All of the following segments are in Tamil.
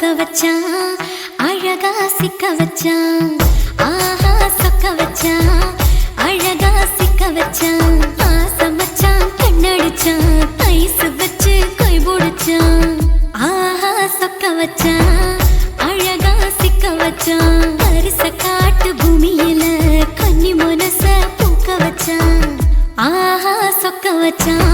சொக்க வச்சான் அழகா சிக்க வச்சான் ஆஹா சொக்க வச்சான் அழகா சிக்க வச்சான் ஆசை மச்சான் கண்ணடிச்சான் ஐஸ் வச்சு கை போடுச்சான் ஆஹா சொக்க வச்சான் அழகா சிக்க வச்சான் அரிச காட்டு பூமியில கன்னி மனச பூக்க வச்சான் ஆஹா சொக்க வச்சான்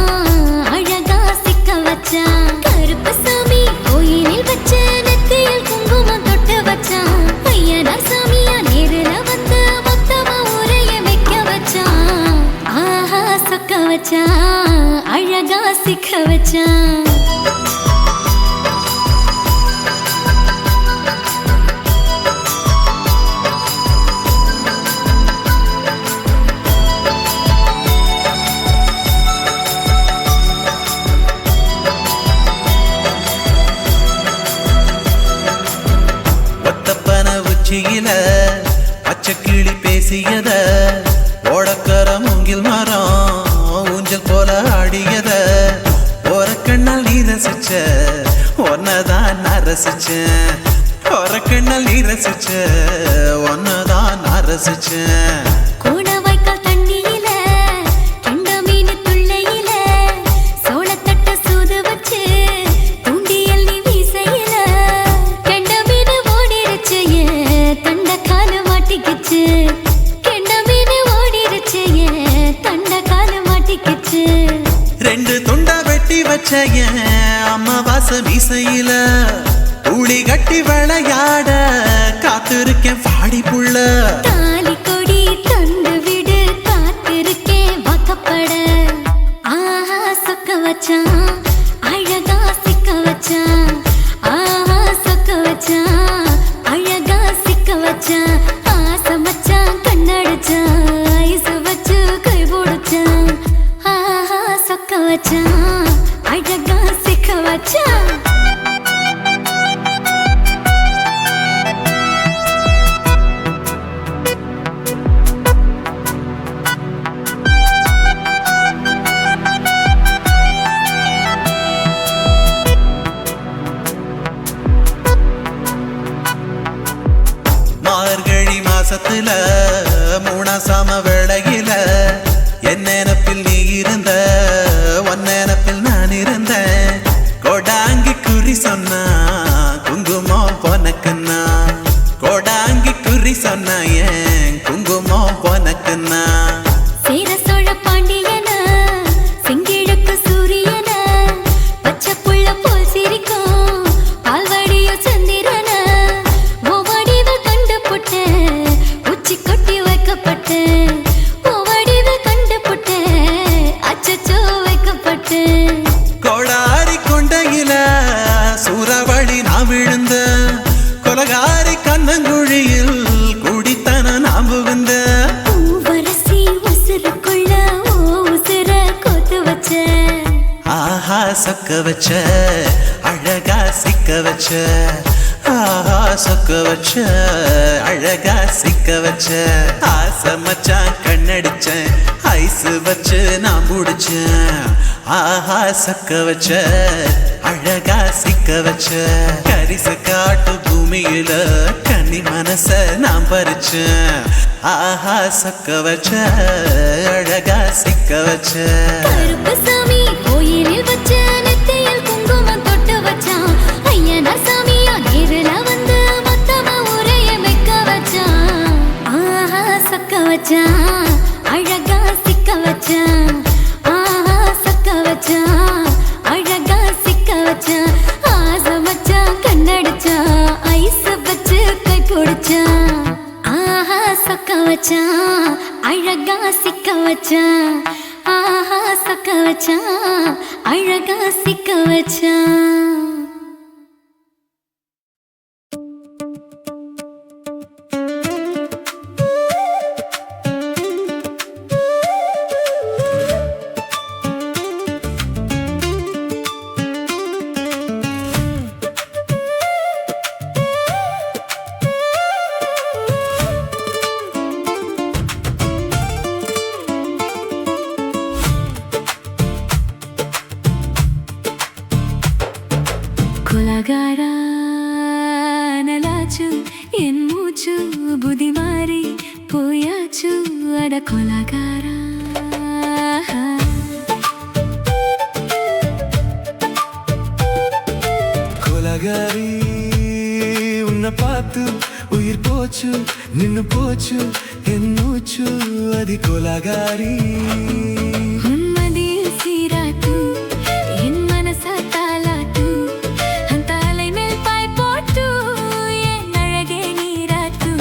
அழகா சிக்க வச்சான் கருப்பு சாமி கோயிலில் வச்ச நெத்தியில் குங்குமம் தொட்டு வச்சான் பையனா சாமியா நேரில வந்து மொத்தமா ஊரைய வைக்க வச்சான் ஆஹா சொக்க வச்சான் அழகா சிக்க வச்சான் பச்சைக்கிளி பேசியத ஓடக்கர மூங்கில் மரம் ஊஞ்சல் போல ஆடியத ஒரு கண்ணால் நீ ரசிச்ச ஒன்னதான் நான் ரசிச்சேன் ஒரு கண்ணால் நீ ரசிச்ச ஒன்னதான் நான் ரசிச்சேன் ரெண்டு துண்டா வெட்டி வச்ச அம்மாவாச மீசையில ஊழி கட்டி விளையாட காத்திருக்கேன் பாடி புள்ள தாலி கொடி தந்து விடு காத்திருக்கேன் வாக்கப்பட ஆஹா சொக்க வச்சான் அழகா சிக்க வச்சான் ஆஹா சொக்க வச்சான் அழகா சிக்க வச்சான் ஆசை மச்சான் கண்ணடிச்சான் ஐஸ் வச்சு கை போடுச்சான் ஆஹா சொக்க வச்சான் அழகா சிக்க வச்சான் மார்கழி மாசத்துல மூணாசாம வேளையில என் நினப்பில் நீ இருந்த உன் நினப்பில் நான் இருந்தேன் கோடாங்கி குறி சொன்னா குங்குமம் பொனக்குன்னா கோடாங்கி குறி சொன்னா ஏன் குங்குமம் பொனக்குன்னா சேர சோழ பாண்டியன செங்கிழக்கு சூரியன பச்சை புள்ள போல் சிரிக்கும் பால்வடியோ சந்திரன ஓவடிவ கண்டு புட்ட உச்சி கொட்டி வைக்கப்பட்ட ஓவடிவ கண்டு புட்ட அச்சச்சோ வைக்கப்பட்ட கோடாரி கொண்டையில சூறாவளி நான் விழுந்த கொலகாரி கண்ணங்குழியில் குடித்தன நான் புகுந்த பூவரசி உசுருக்குள்ள உசுர கோத்து வச்ச ஆஹா சொக்க வச்ச அழகா சிக்க வச்ச ஆஹா சொக்க வச்ச அழகா சிக்க வச்ச ஆசை மச்சான் கண்ணடிச்சேன் ஐஸ் வச்சு நான் முடிச்சேன் ஆஹா சொக்க வச்ச அழகா சிக்க வச்ச கரிச காட்டு பூமியில கன்னி மனச நான் பறிச்சேன் ஆஹா சொக்க வச்ச அழகா சிக்க வச்ச கருப்பு சாமி கோயிலில் வச்ச நெத்தியில் குங்குமம் தொட்டு வச்சான் ஐயனா சாமியா நேரில வந்து மொத்தமா ஊரைய வைக்க வச்சான் ஆஹா சொக்க வச்சான் அழகா சிக்க வச்சான் ஆஹா சொக்க வச்சான் அழகா சிக்க வச்சான் ஆசை மச்சான் கண்ணடிச்சான் ஐஸ் வச்சு கை போடுச்சான் ஆஹா சொக்க வச்சான் அழகா சிக்க வச்சான் ஆஹா சொக்க வச்சான் அழகா சிக்க வச்சான் குலகாரா புதி மாறி போயாச்சு அட கொலகாரா. கொலகாரி உன்னை பார்த்து உயிர் போச்சு நின்னு போச்சு என் மூச்சு அது கொலகாரி. உன்மதியில் சீராட்டு என் மனச தாலாட்டு அந்த அலை மேல் பாய் போட்டு என் அழகே நீராட்டு.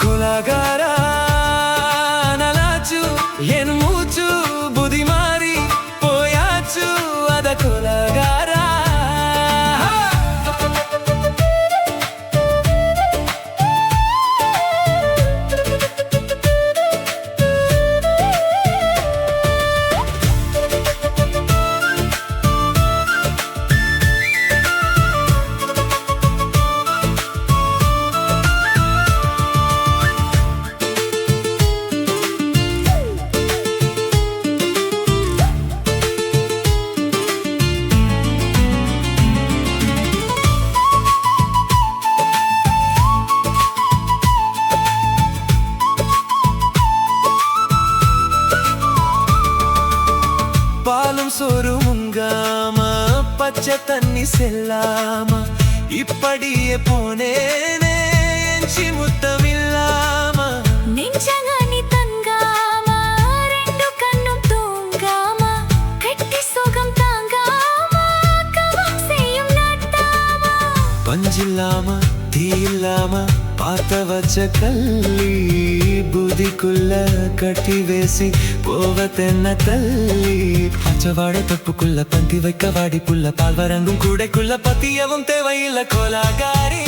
கொலகாரா நலாச்சு என் மூச்சு புதி மாறி போயாச்சு அத கொலகாரா. பாலும் சோறு முங்காம பச்சை தண்ணி செல்லாம இப்படியே போனேனே எஞ்சி முத்தமில்லாம. நெஞ்சங்கனி தங்காம ரெண்டு கண்ணும் தூங்காம கட்டி சுகம் தாங்காம கவம் செய்யும் நாட்டாம. பஞ்சில்லாம தீ இல்லாம பார்த்த வச்ச கல்லி புதிக்குள்ள கட்டி வேசி போவதென்ன தள்ளி. பச்சவாட தொப்புக்குள்ள பந்தி வைக்க வாடி புள்ள பால் வரங்கும் கூடைக்குள்ள பத்தியவும் தேவையில்லை கொலாகாரி.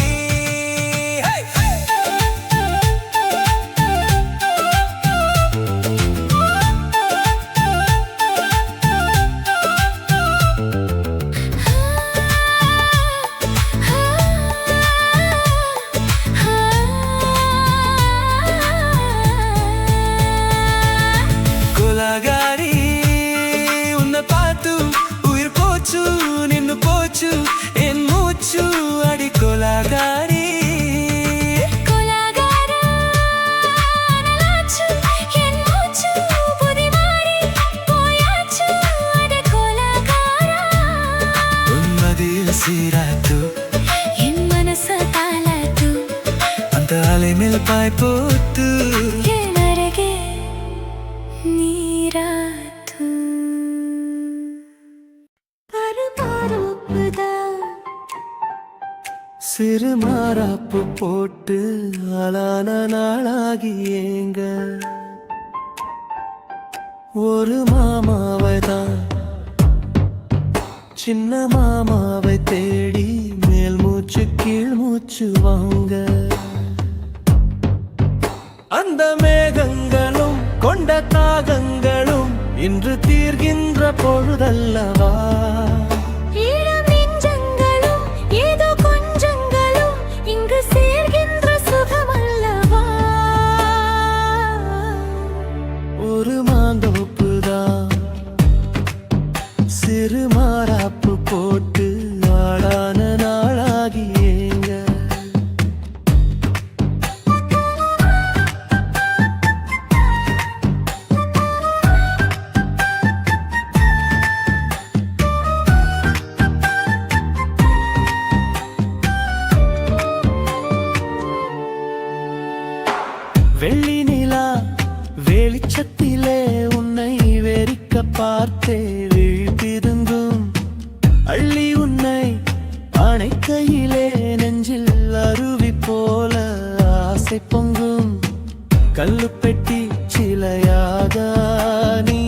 கொலகாரி உன்னை பார்த்து உயிர் போச்சு நின்னு போச்சு என் மூச்சு அடி கொலகாரி. கொலகாரா நலாச்சு என் மூச்சு புதி மாறி போயாச்சு அட கொலகாரா. உன்மதியில் சீராட்டு என் மனச தாலாட்டு அந்த அலை மேல் பாய் போட்டு என் அழகே நீராட்டு. சிறு மாறாப்பு போட்டு ஆளான நாளாகி ஏங்க ஒரு மாமாவை தான் சின்ன மாமாவை தேடி மேல் மூச்சு கீழ் மூச்சு வாங்க. அந்த மேகங்களும் கொண்ட தாகங்களும் இன்று தீர்கின்ற பொழுதல்லவா. ஈரம் நெஞ்சங்களும் ஏதோ கொஞ்சங்களும் இங்கு சேர்கின்ற சுகமல்லவா. ஒரு மாந்தோப்புதான் சிறு மாறாப்பு போட்டு ஆளான நாளாகி ஏங்க. வெள்ளி நிலா வெளிச்சத்திலே உன்னை வெறிக்க பார்த்தே விழித்திருந்தும் அள்ளி உன்னை அணைக்கையிலே நெஞ்சில் அருவி போல ஆசை பொங்கும். கல்லு பெட்டி சிலையாக நீ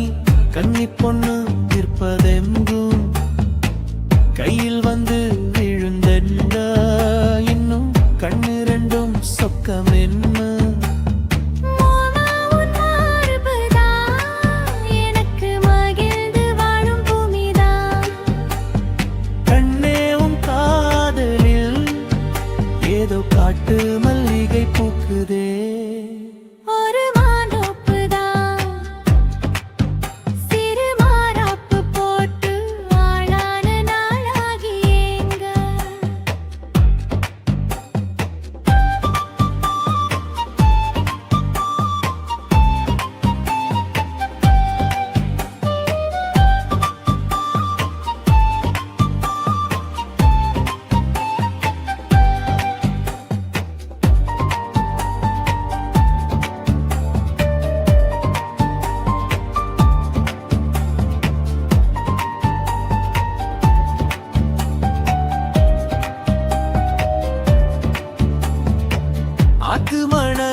கன்னி பொண்ணு நிற்பதெங்கும் கையில் வந்து விழுந்தென்ன இன்னும் கண்ணு ரெண்டும் சொக்கம் என்ன. ஏதோ காட்டு மல்லிகை பூக்குதே. ஒரு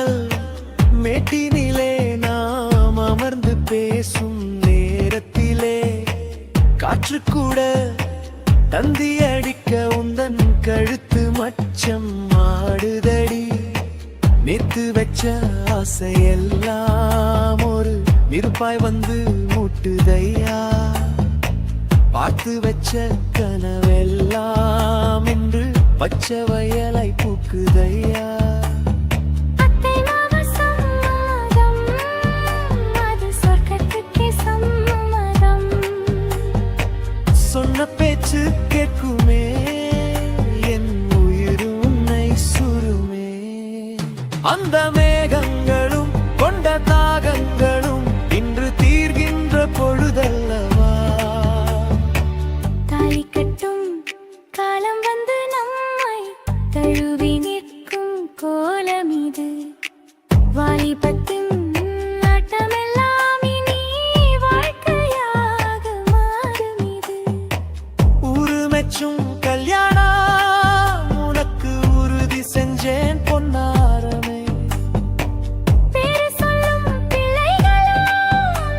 மணல் மேட்டினிலே நாம் அமர்ந்து பேசும் நேரத்திலே காற்று கூட தந்தி அடிக்க உந்தன் கழுத்து மச்சம் ஆடுதடி. நேத்து வச்ச ஆசையெல்லாம் ஒரு நெருப்பாய் வந்து முட்டுதையா. பார்த்து வச்ச கனவெல்லாம் இன்று பச்சை வயலை பூக்குதையா. அத்தை மாமா சம்மதம், அது சொர்க்கத்துக்கே சம்மதம். சொன்ன பேச்சு கேட்குமே என் உயிர் உன்னை சுருமே. அந்த மேகங்களும் கொண்ட தாகங்களும் இன்று தீர்கின்ற பொழுதல்லவா. தாலி கட்டும் காலம் வந்து நம்மை தழுவி நிற்கும் கோலம் இது. வாலிபத்தின் நாட்டமெல்லாம் இனி வாழ்க்கையாக மாறும் இது. உருமெச்சும் கல்யாணம் உனக்கு உறுதி செஞ்சேன் பொன்னாரமே. பேரு சொல்லும் பிள்ளைகளும்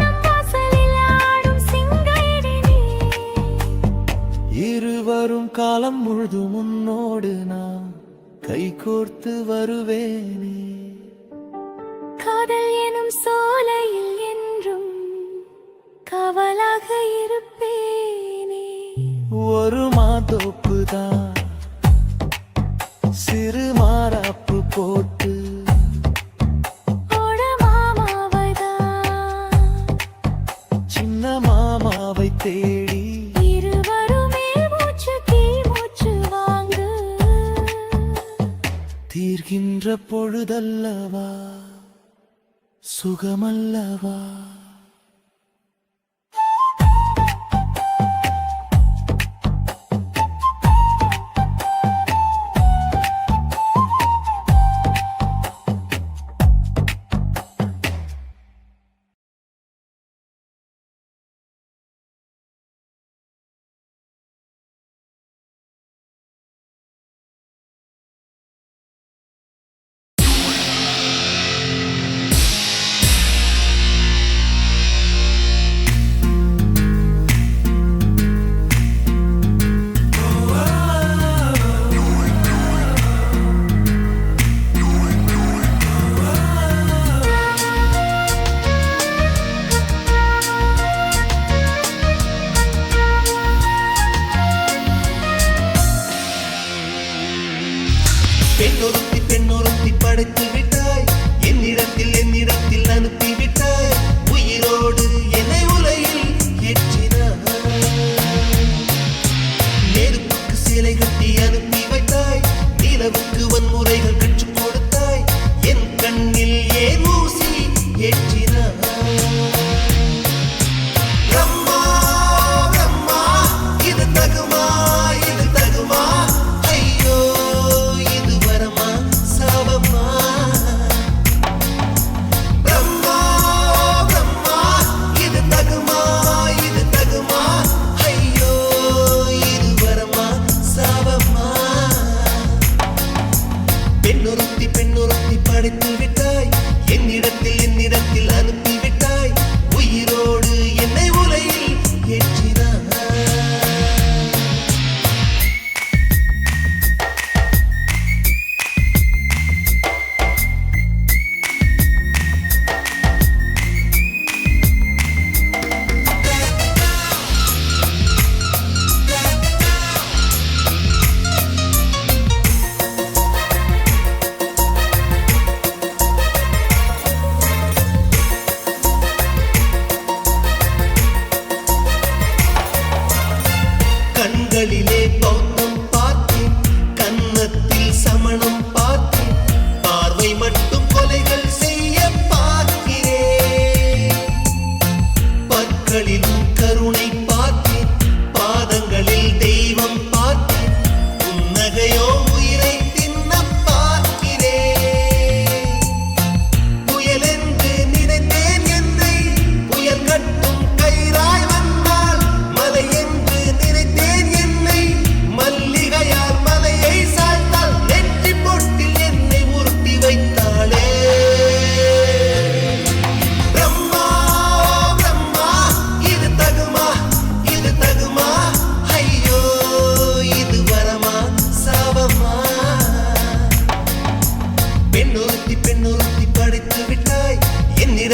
நம் வாசலில் ஆடும் சிங்காரினி. இருவரும் காலம் முழுதும் உன்னோடு நான் கைகோர்த்து வருவேனே. காதல் எனும் சோலையில் என்றும் காவலாக இருப்பேனே. ஒரு மாதோப்பு தான் சிறு மாறாப்பு போட்டு ஓட மாமாவைதான் சின்ன மாமாவை தேடி இருவருமே மூச்சு கீழ் மூச்சு வாங்கு. தீர்கின்ற பொழுதல்லவா சுகமல்லவா.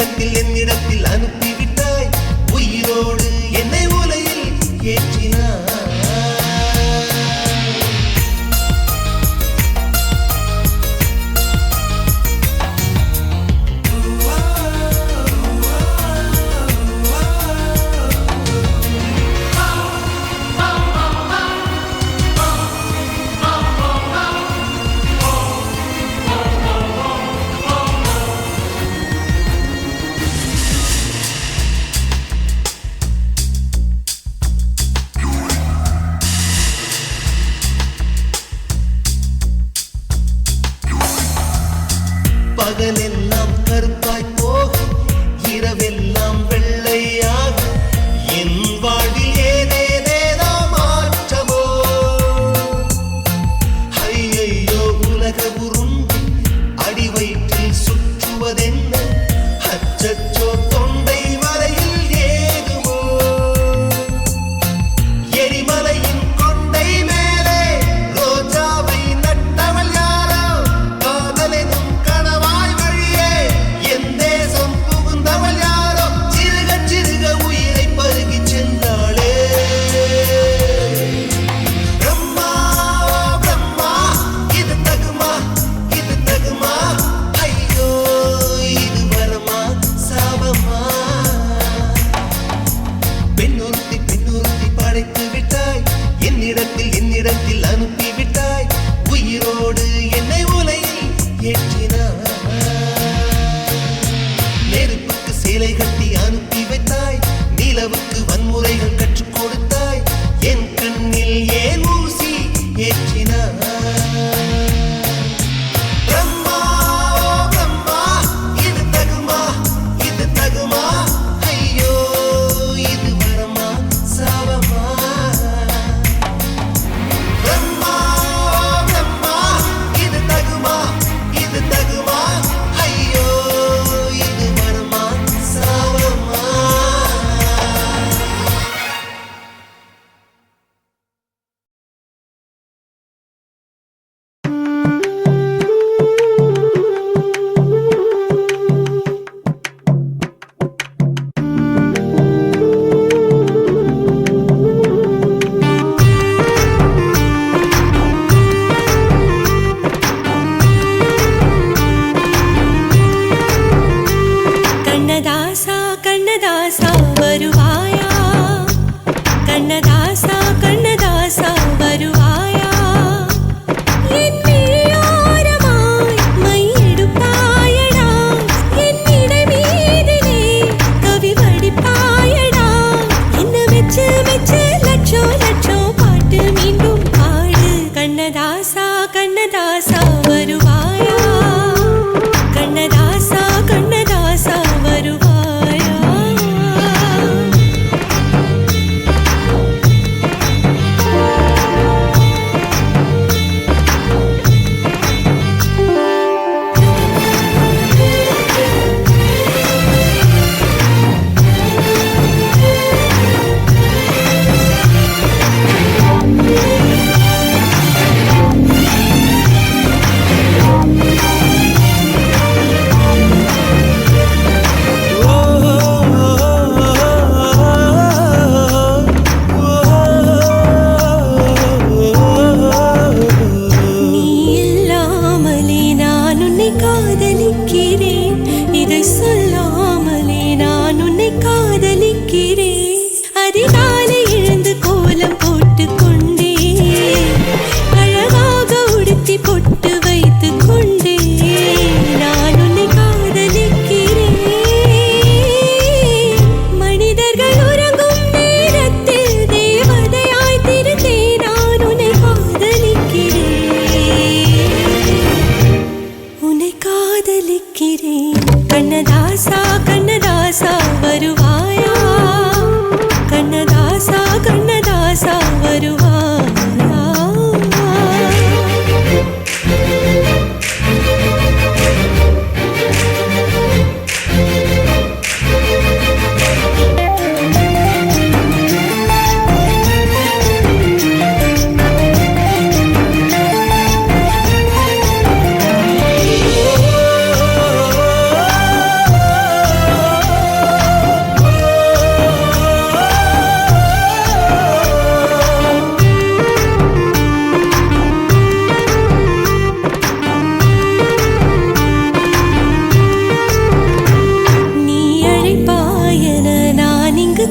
என்னிடத்தில் அனுப்பிவிட்டாய் உயிரோடு என்னை உலையில் ஏற்றினாய் பகலெல்லாம் கருப்பாய் போக இரவெல்லாம் வெள்ளையாக என் வாழ்வில் ஏதேதேதோ மாற்றமோ ஐயையோ உலக உருண்டு அடி வயிற்றில் சுற்றுவதென்ன அச்சச்சோ தொண்டை வரையில் ஏதுமோ எரிமலையின் கொண்டை மேலே ரோஜாவை நட்டவள் யாரோ காதலெனும் என்னிடத்தில் அனுப்பிவிட்டாய் உயிரோடு என்னை உலையில் ஏற்றினாய் நெருப்புக்கு சேலை கட்டி அனுப்பி வைத்தாய் நிலவுக்கு வன்முறைகள் கற்றுக் கொடுத்தாய் என் கண்ணில் ஏன் ஊசி ஏற்றினாய்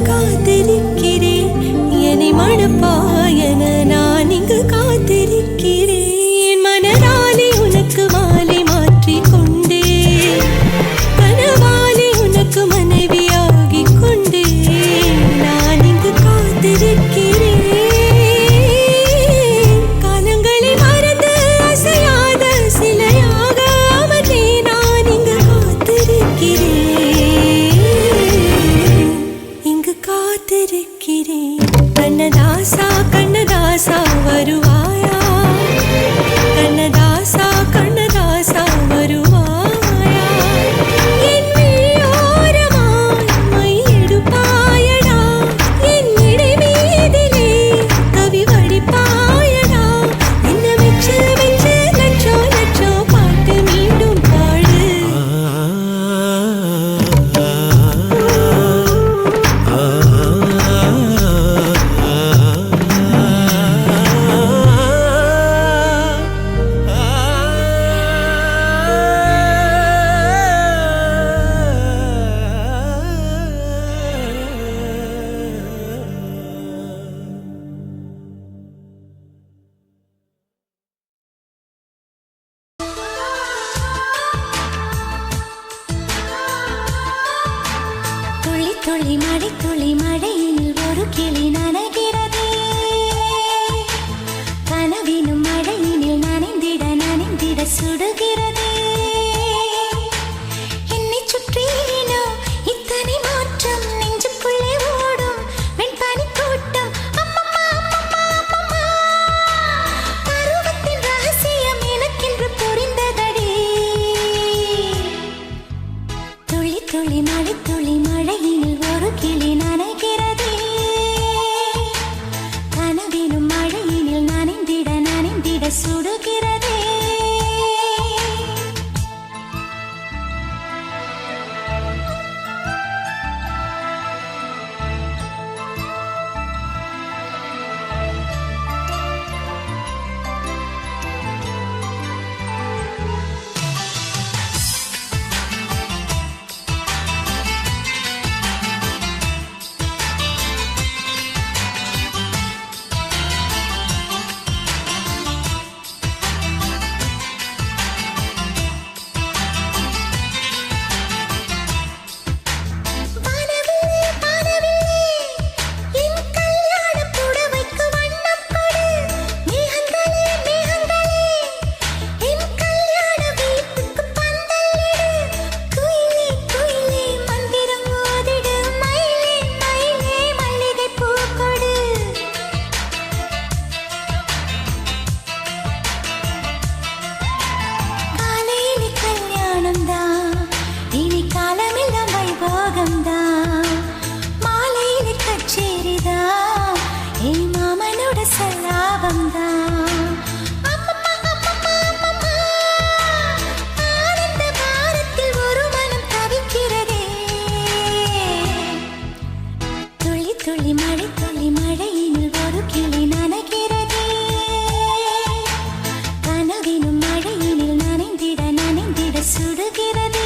காத்திருக்கிறேன் என்னை மணப்பாயன நான் இங்கு காத்திருக்கிறேன் மனதாலே உனக்கு மாலை மாற்றிக் கொண்டே கனவாலே உனக்கு மனைவியாகிக் கொண்டே நான் இங்கு காத்திருக்கிறேன் காலங்களை மறந்து அசையாத சிலையாக அவனே நான் இங்கு காத்திருக்கிறேன் இங்கு காத்திருக்கிறேன் கண்ணதாசா கண்ணதாசா வருவாயா கண்ணதாசா கண்ணதாசா வருவாயா என் விழியோரமாய் மை எடுப்பாயடா என் இடை மீதிலே கவி வடிப்பாயடா என்ன வெச்சு வெச்சு லட்சோ லட்சோ பாட்டு மீண்டும் பாடு துளி துளி மழையில் ஒரு கிளி நனைகிறதே கனவினும் மழையினில் நனைந்திட சுடுகிறதே என்னை சுற்றினோ இத்தனை மாற்றம் நெஞ்சுக்குள்ளே ஓடும் வெண்பனி கூட்டம் அம்மம்மா அம்மம்மா அம்மம்மா பருவத்தின் ரகசியம் எனக்கென்று புரிந்ததடி துளி மழையினில் ஒரு கிளி நனைகிறதே கனவினும் மழையினில் நனைந்திட சுடுகிறதே துளி மழையினில் ஒரு கிளி நனைகிறதே கனவினும் மழையினில் நனைந்திட சுடுகிறதே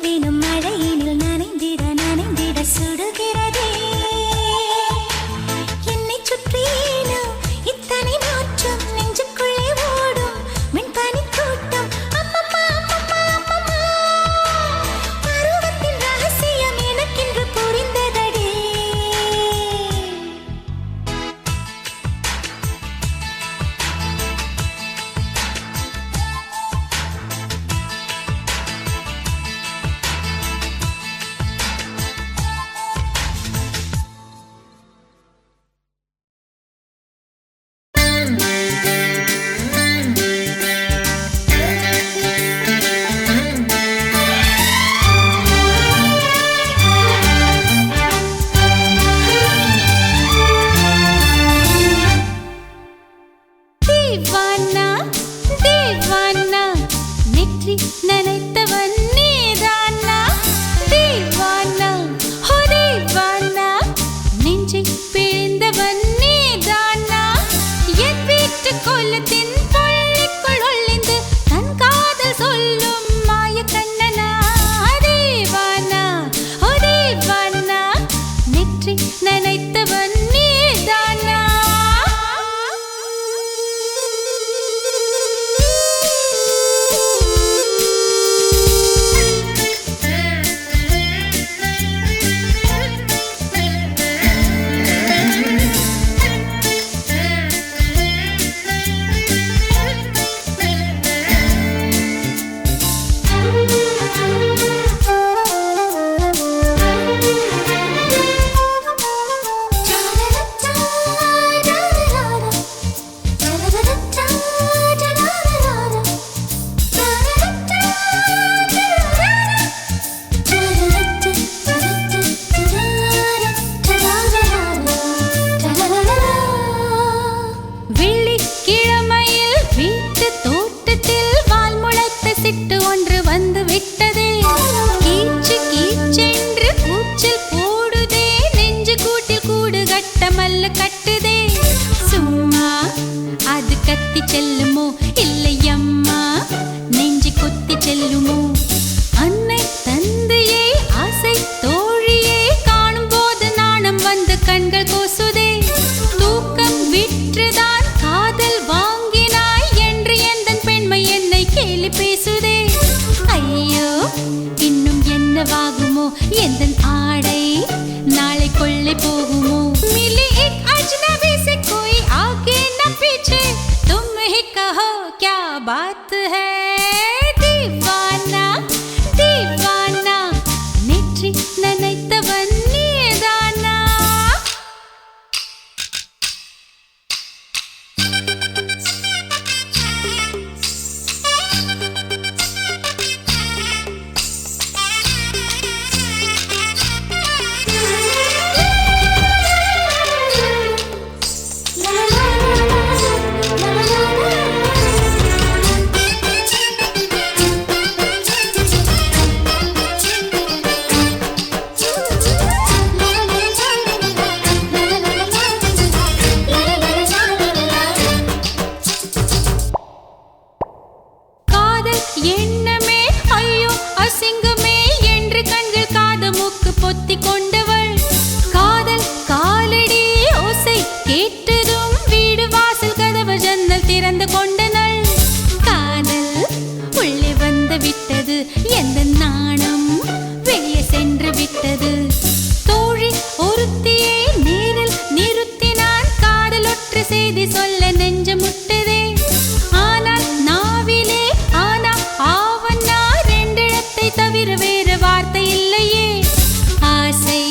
வேணும் மழையினில் நனைந்திட நனைந்திட சுடுகிறதே என்னை சுற்றினோ இத்தனை மாற்றம் நெஞ்சுக்குள்ளே ஓடும் மின்பனி கூட்டம் அம்மம்மா அம்மம்மா அம்மம்மா பருவத்தின் ரகசியம் எனக்கென்று புரிந்ததடே दीवाना दीवाना नेற்றி நினைத்தவன் நீதானா दीवाना हो दीवाना நெஞ்சை பிழிந்தவன் நீதானா என் வீட்டு கோலத்தின் பள்ளிக்குள் ஒளிந்து தன் காதல் சொல்லும் மாய கண்ணனா दीवाना हो दीवाना நேற்றி நினைத்தவன் நீதானா வெள்ளிக்கிழமையில் வீட்டு தோட்டத்தில் வால் முளைத்த சிட்டு ஒன்று வந்து விட்டதே கீச்சு கீச்சென்று கூச்சல் போடுதே நெஞ்சு கூட்டில் கூடு கட்ட மல்லு கட்டுதே சும்மா அது கத்தி செல்லுமோ இல்லையம்மா நெஞ்சு கொத்தி செல்லுமோ அன்னை தந்தையை ஆசை தோழியை காணும் போது நாணம் வந்து கண்கள் கூசுதே தூக்கம் விற்றுதான் காதல் வாங்கினாய் என்று எந்தன் பெண்மை என்னை கேலி பேசுதே ஐயோ இன்னும் என்னவாகுமோ எந்தன் ஆடை நாளை கொள்ளை போகுமோ मिली एक अजनबी से कोई आगे न पीछे तुम ही कहो क्या बात है दीवाना दीवाना नेற்றி நினைத்தவன் நீதானா காதல் எண்ணமே ஐயோ அசிங்கமே என்று கண்கள் காது மூக்கு பொத்தி கொண்டவள் காதல் காலடி ஓசை கேட்டதும் வீடு வாசல் கதவு ஜன்னல் திறந்து கொண்டனள் காதல் உள்ளே வந்து விட்டது எந்த நாணம் வெளியே சென்று விட்டது தோழி ஒருத்தியை நேரில் நிறுத்தினான் காதல் ஒற்று செய்தி சொல்ல நெஞ்சு முட்டதே ஆனால் நாவிலே ஆனா ஆவன்னா ரெண்டிடத்தை தவிர வேறு வார்த்தை இல்லையே ஆசை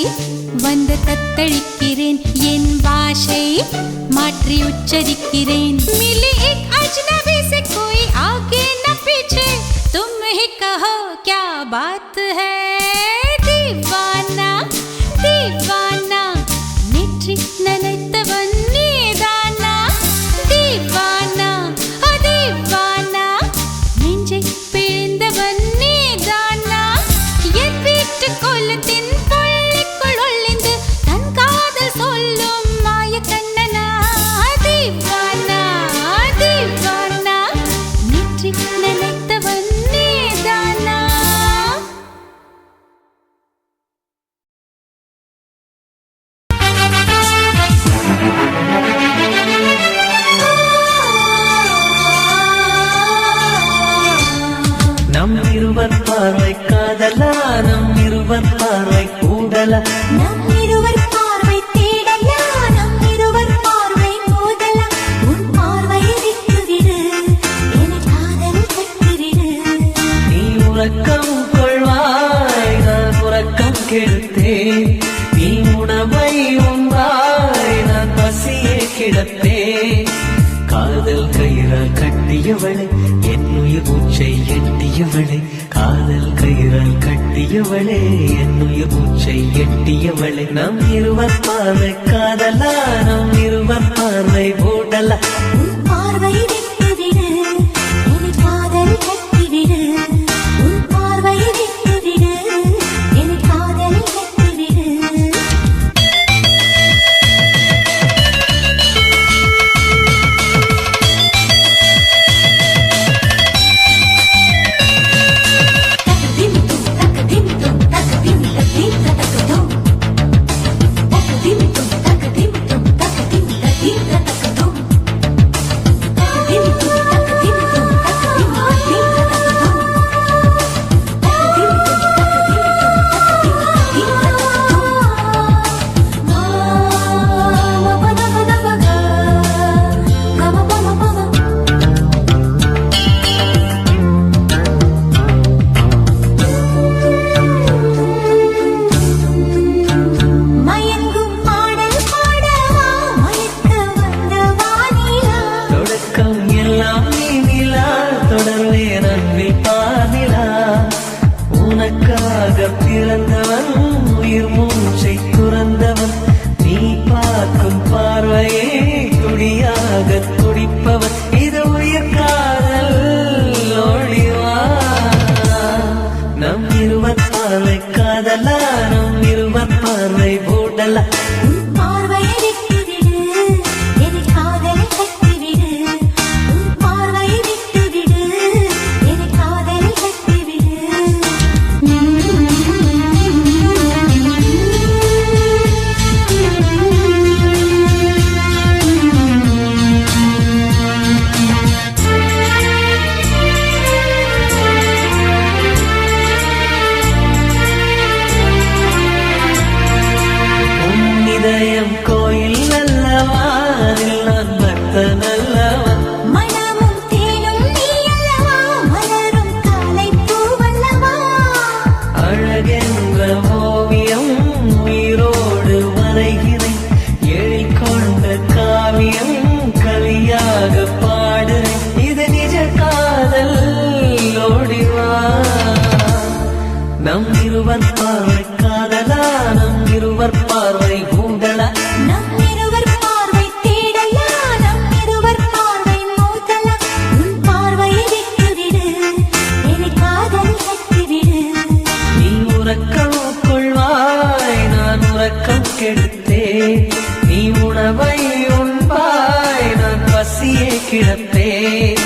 வந்து தத்தளிக்கிறேன் என் பாஷை மாற்றி உச்சரிக்கிறேன் मिली एक अजनबी से कोई आगे न पीछे तुम ही कहो क्या बात है दीवाना दीवाना நேற்றி நினைத்தவன் நீதானா दीवाना ओ दीवाना நெஞ்சை பிழிந்தவன் நீதானா என் வீட்டு கோலத்தின் பள்ளிக்குள் ஒளிந்து தன் காதல் சொல்லும் மாய கண்ணனா दीवाना दीवाना நேற்றி நினைத்தவன் நீதானா நம் இருவர் பார்வை கூடல நம் இருவர் பார்வை தேடல நம் இருவர் பார்வை மோதல உன் பார்வையை விட்டுவிடு என்னை காதல் கட்டிவிடு நீ உறக்கம் கொள்வாய் நான் உறக்கம் கெடுத்தேன் நீ உணவை உண்பாய் நான் பசியே கிடப்பேன் காதல் கயிறால் கட்டியவளை என்னுயிர் மூச்சை எட்டியவளை காதல் கயிறால் கட்டியவளே என்னுயிர் மூச்சை எட்டியவளை நம் இருவர் பார்வை காதலா நம் இருவர் பார்வை ஓடலா உன் பார்வையை விட்டுவிடு என்னை காதல் கட்டிவிடு உன் பார்வையை விட்டுவிடு என்னை காதல் கட்டிவிடு மயங்கும் பாடல் பாடவா மயக்க வந்த வானிலா தொடக்கம் எல்லாம் நீ நிலா தொடர்வேன் அன்பில் பாதிலா உனக்காக பிறந்தவன் உயிர் மூச்சை துறந்தவன் நீ பார்க்கும் பார்வையே துடியாக துடிப்பவன் இது உயிர் காதல் ஒளிவா நம் இருவர் பார்வை காதலா நம் இருவர் பார்வை போடலா உன் பார்வையை விட்டுவிடு என்னை காதல் கட்டிவிடு உன் பார்வையை விட்டுவிடு என்னை காதல் கட்டிவிடு உன் இதயம் கோயில் அல்லவா அதில் நான் பக்தன் அல்லவா மனமும் தேனும் நீ அல்லவா மலரும் காலை பூவல்லவா அழகென்ற ஓவியம் உயிரோடு வரைகிறேன் எழிற்கொண்ட காவியம் கவியாக பாடுறேன் இது நிஜ காதல் ஓடிவா நம் இருவர் பார்வை காதலா நம் இருவர் பார்வை கூடலா நம் இருவர் பார்வை தேடலா நம் இருவர் பார்வை மோதலா உன் பார்வையை விட்டுவிடு என்னை காதல் கட்டிவிடு நீ உறக்கம் கொள்வாய் நான் உறக்கம் கெடுத்தேன் நீ உணவை உண்பாய் நான் பசியே கிடப்பேன்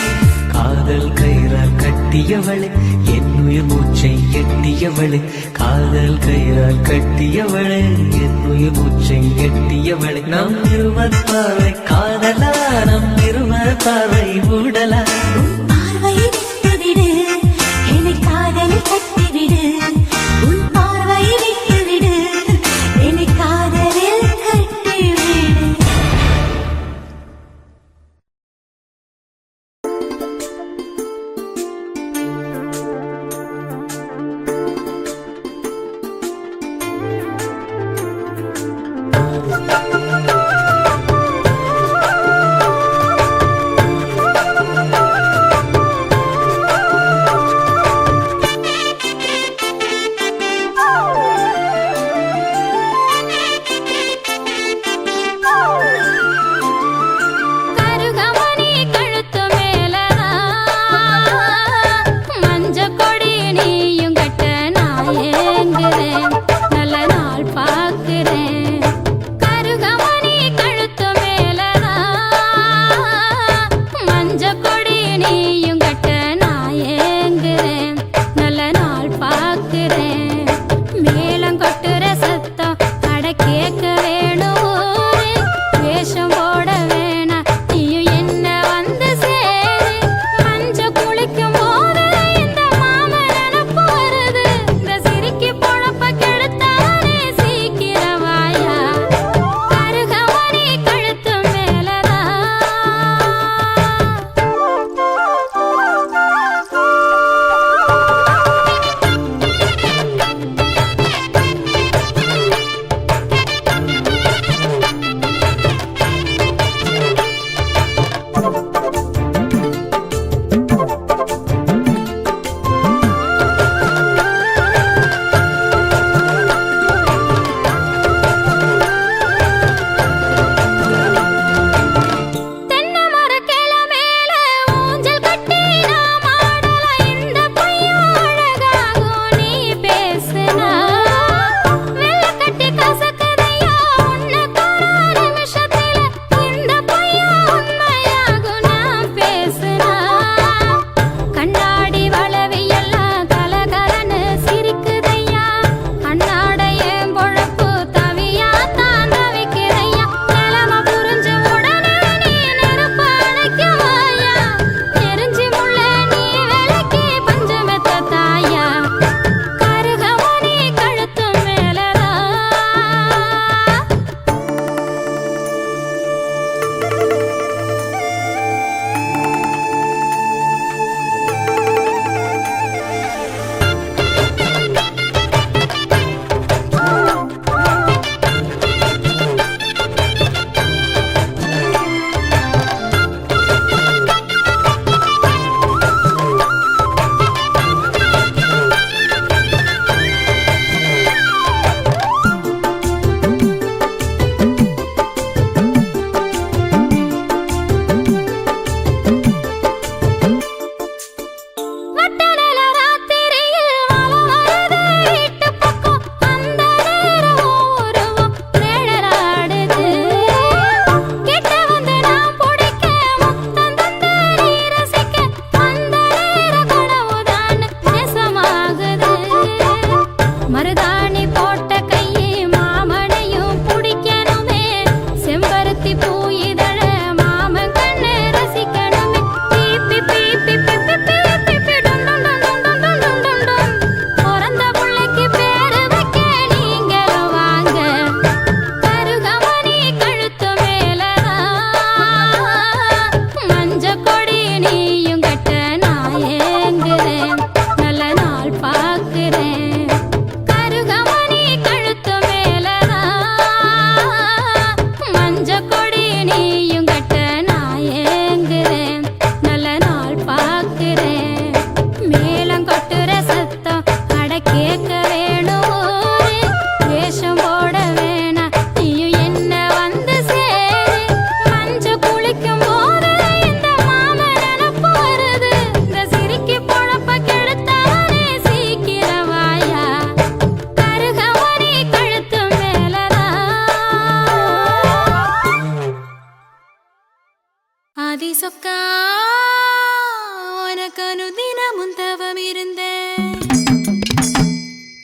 காதல் கயிறால் கட்டியவளை என்னுயிர் மூச்சை எட்டியவளை காதல் கயிறால் கட்டியவளை என்னுயிர் மூச்சை எட்டியவளை நம் இருவர் பார்வை காதலா நம் இருவர் பார்வை ஊடலா உன் பார்வையை விட்டுவிடு என்னை காதல் கட்டிவிடு உன் பார்வையை விட்டுவிடு என்னை காதலில் கட்டிவிடு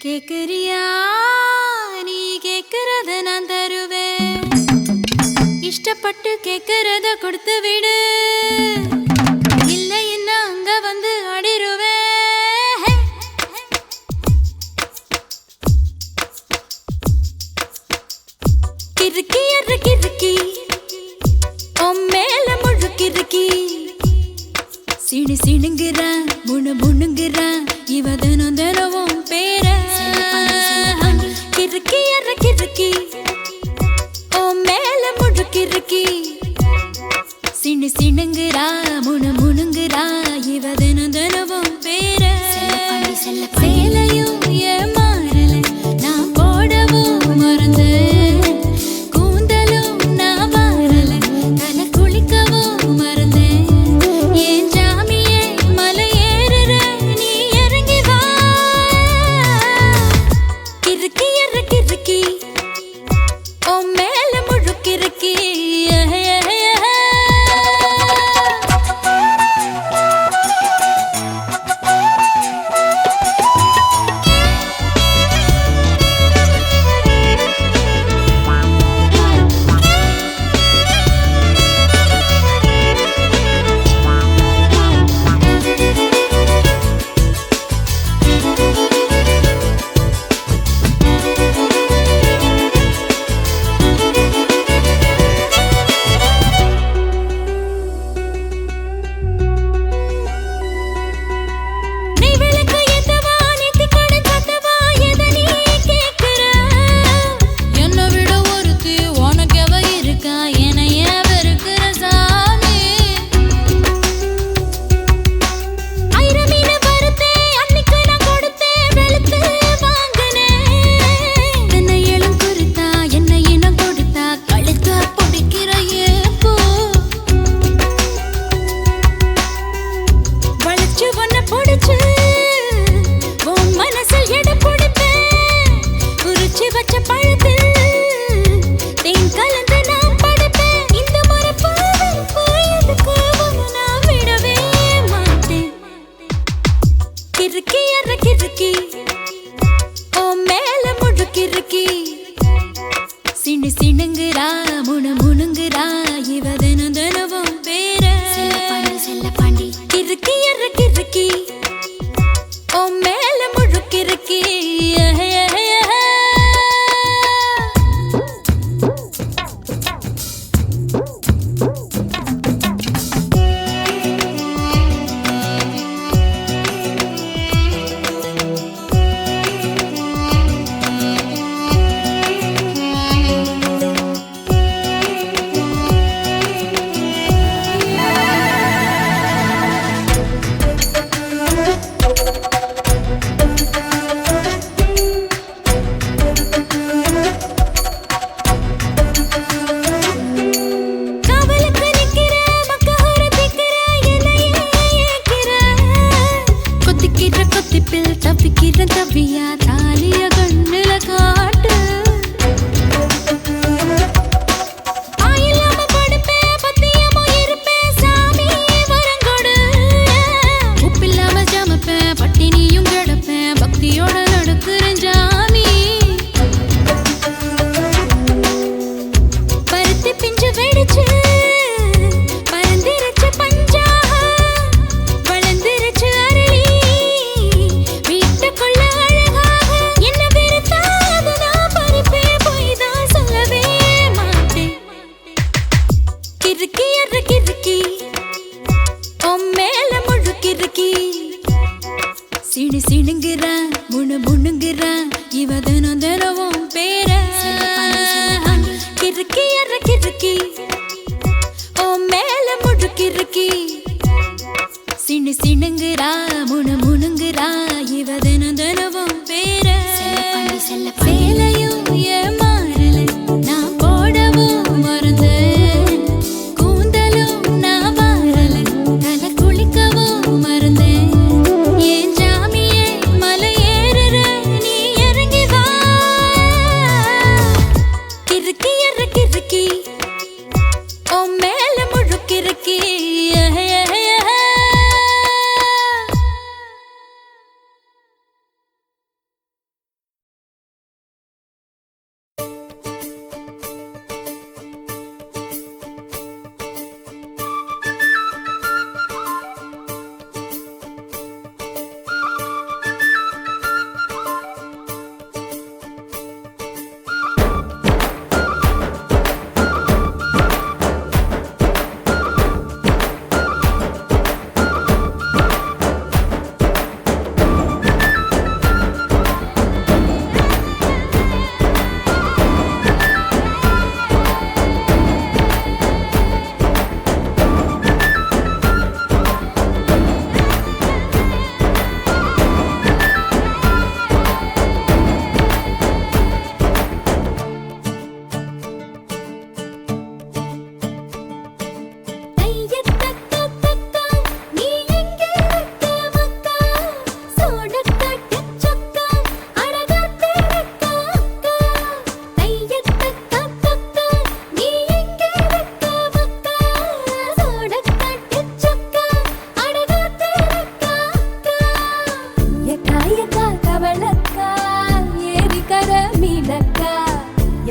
கேக்குறியா நீ கேக்குறத நான் தருவேன் இஷ்டப்பட்டு கேக்குறத கொடுத்து விடு இல்லை என்ன அங்க வந்து அடிருவேன் கிறுக்கி அற கிறுக்கி மேல முழு கிறுக்கி சிடு சிடுங்குறா முணு முணுங்குறா இவ தினம் தினமும் பேர கிறுக்கி அற கிறுக்கி மேல முழு கிறுக்கி சிடு சிடுங்குறா முணு முணுங்குறா இவ தினம் தினமும் பேர சேலையும் ஏமாறல நான் போடவும் மறந்தேன் கூந்தலும் நான் மாறல தலை குளிக்கவும் மறந்தேன் ஏன் ஜாமியே மலை ஏறுற நீ இறங்கி வா கிறுக்கி அற கிறுக்கி மேல முழு கிறுக்கி கிறுக்கி அற கிறுக்கி மேல முழு கிறுக்கி சிண்டு சிடுங்குறா முணு முணுங்குறா இவ தினம் தினமும் பேர செல்லப்பாண்டி கிறுக்கி அற கிறுக்கி மேல முழு கிறுக்கி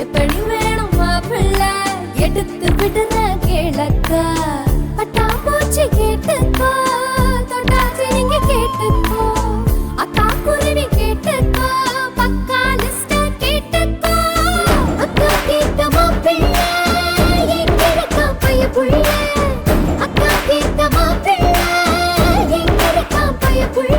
எப்படி வேணும் மாப்பிள்ளை எடுத்து விடுற கேளக்கா பட்டாம்பூச்சி கேட்டுக்கோ தொட்டாச்சி நீங்க கேட்டுக்கோ அக்கா குருவி கேட்டுக்கோ பக்கா லிஸ்ட கேட்டுக்கோ அக்கா கேட்ட மாப்பிள்ளை எங்க இருக்கா பைய புள்ள அக்கா கேட்ட மாப்பிள்ளை எங்க இருக்கா பைய புள்ள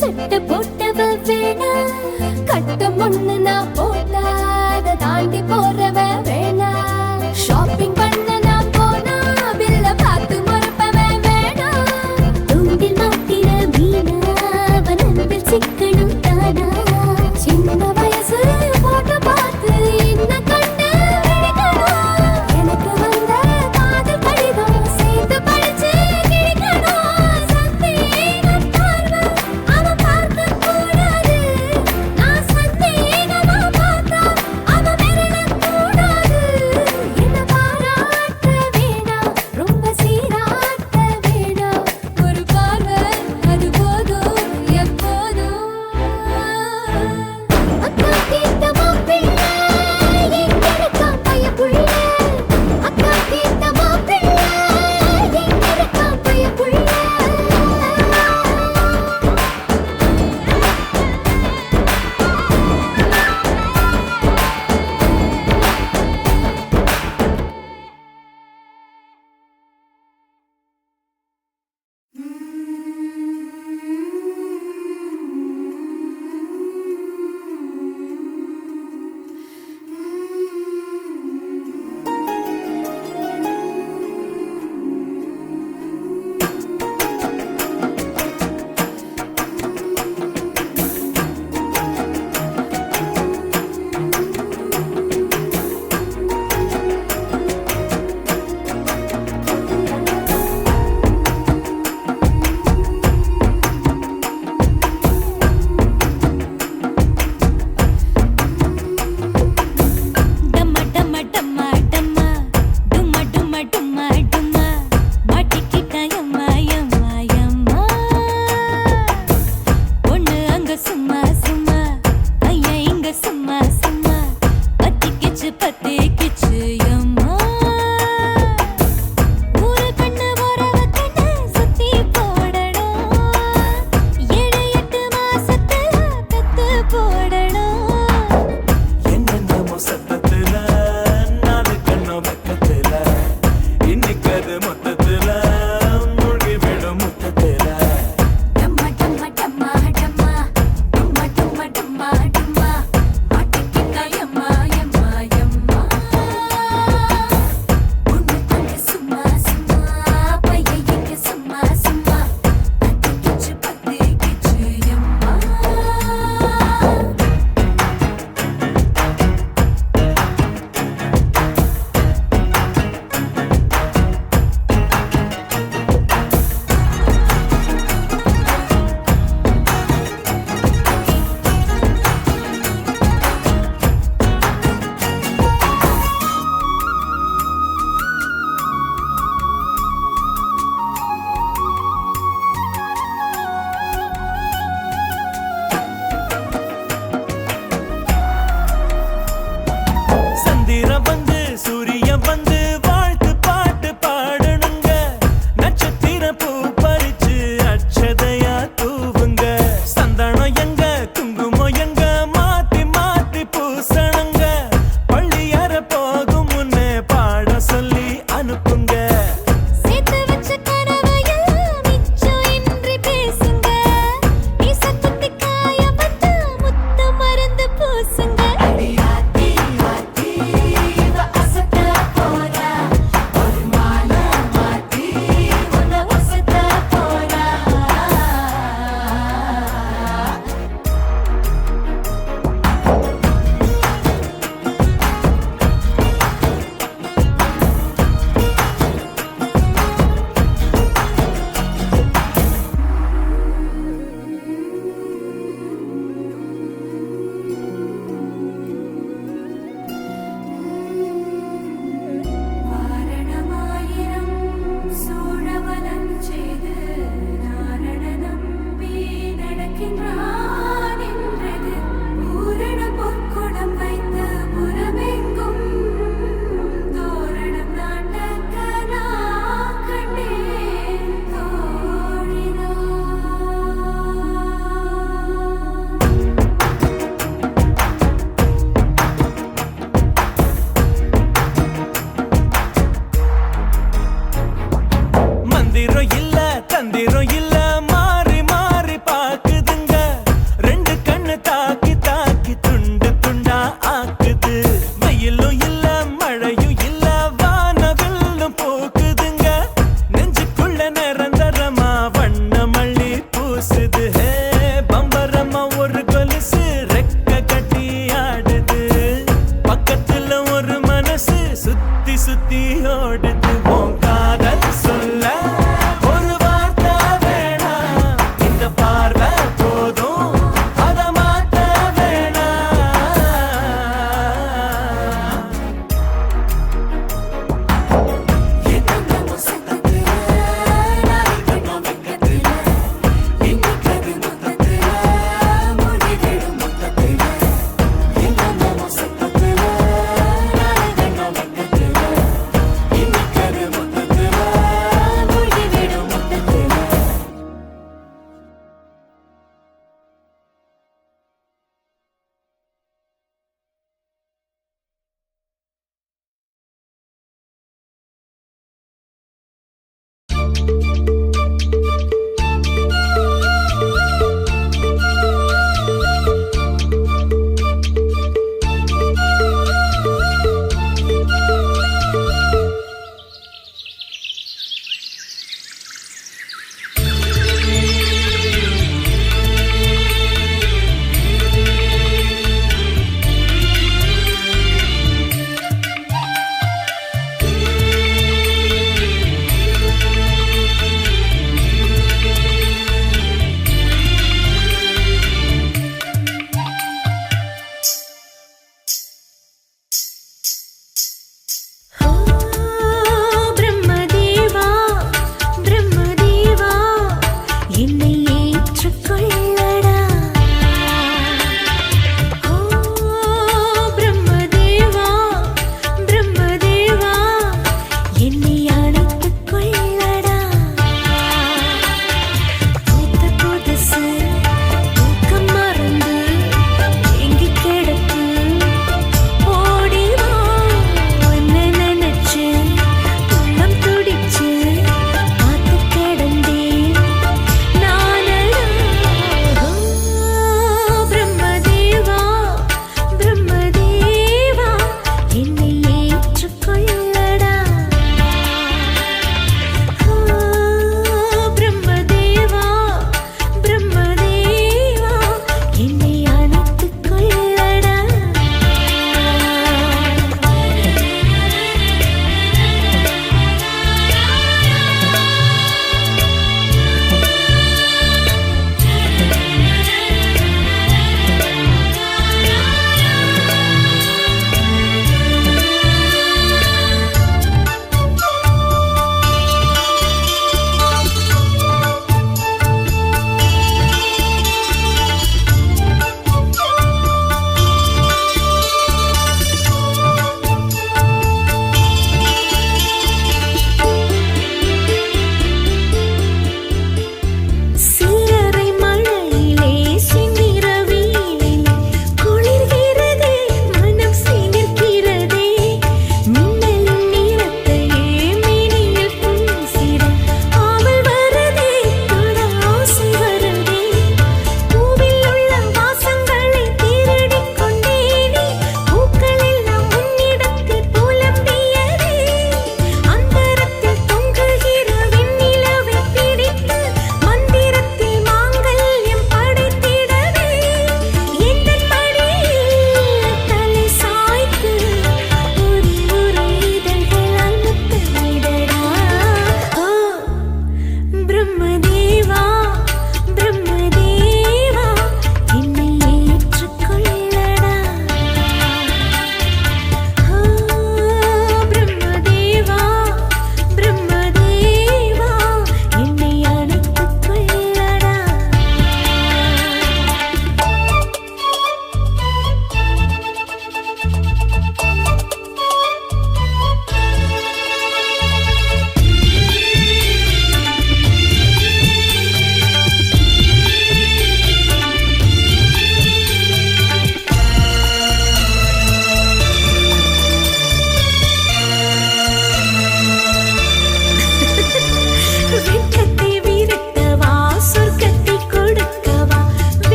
சட்ட போட்டவ வேணா கட்டம் ஒண்ணு நான் போட்டா அதை தாண்டி போறவ வேணா ஷாப்பிங் பண்ண நான் போனா பில்ல பார்த்து மறுப்பவ வேணா தூண்டில் மாட்டின மீனா வனம்பில் சிக்கணும் தானா சின்ன வயசு போட்டோ பார்த்து என்ன கண்டு விழிக்கணும் எனக்கு வந்த காதல் கடிதம் சேர்ந்து படிச்சு கிழிக்கணும் சந்தேகம் பார்வை அவன் பார்க்க கூடாது நான் சந்தேகமா பார்த்தா அவன் விரலக்கூடாது என்ன பாராட்ட வேணாம் ரொம்ப சீராட்ட வேணாம் ஒரு பார்வை அது போதும் எப்போதும் அக்கா கேட்ட மாப்பிள்ளை எங்க இருக்கா பைய புள்ள அக்கா கேட்ட மாப்பிள்ளை எங்க இருக்கா பைய புள்ள பத்தி கிச்சு யம்மா சந்திரன் வந்து சூரியன் வந்து வாழ்த்து பாட்டு பாடணுங்க நட்சத்திர பூ பறிச்சு அச்சதையா தூவுங்க சந்தனம் எங்க குங்குமம் எங்க மாத்தி மாத்தி பூசணுங்க பள்ளியற போகும் முன்னே பாட சொல்லி அனுப்புங்க சேர்த்து வச்ச கனவையெல்லாம் மிச்சம் இன்றி பேசுங்க மீச குத்தி காய வந்தா முத்தம் மறந்து பூசுங்க அடி ஆத்தி ஆத்தி இவ அசத்தா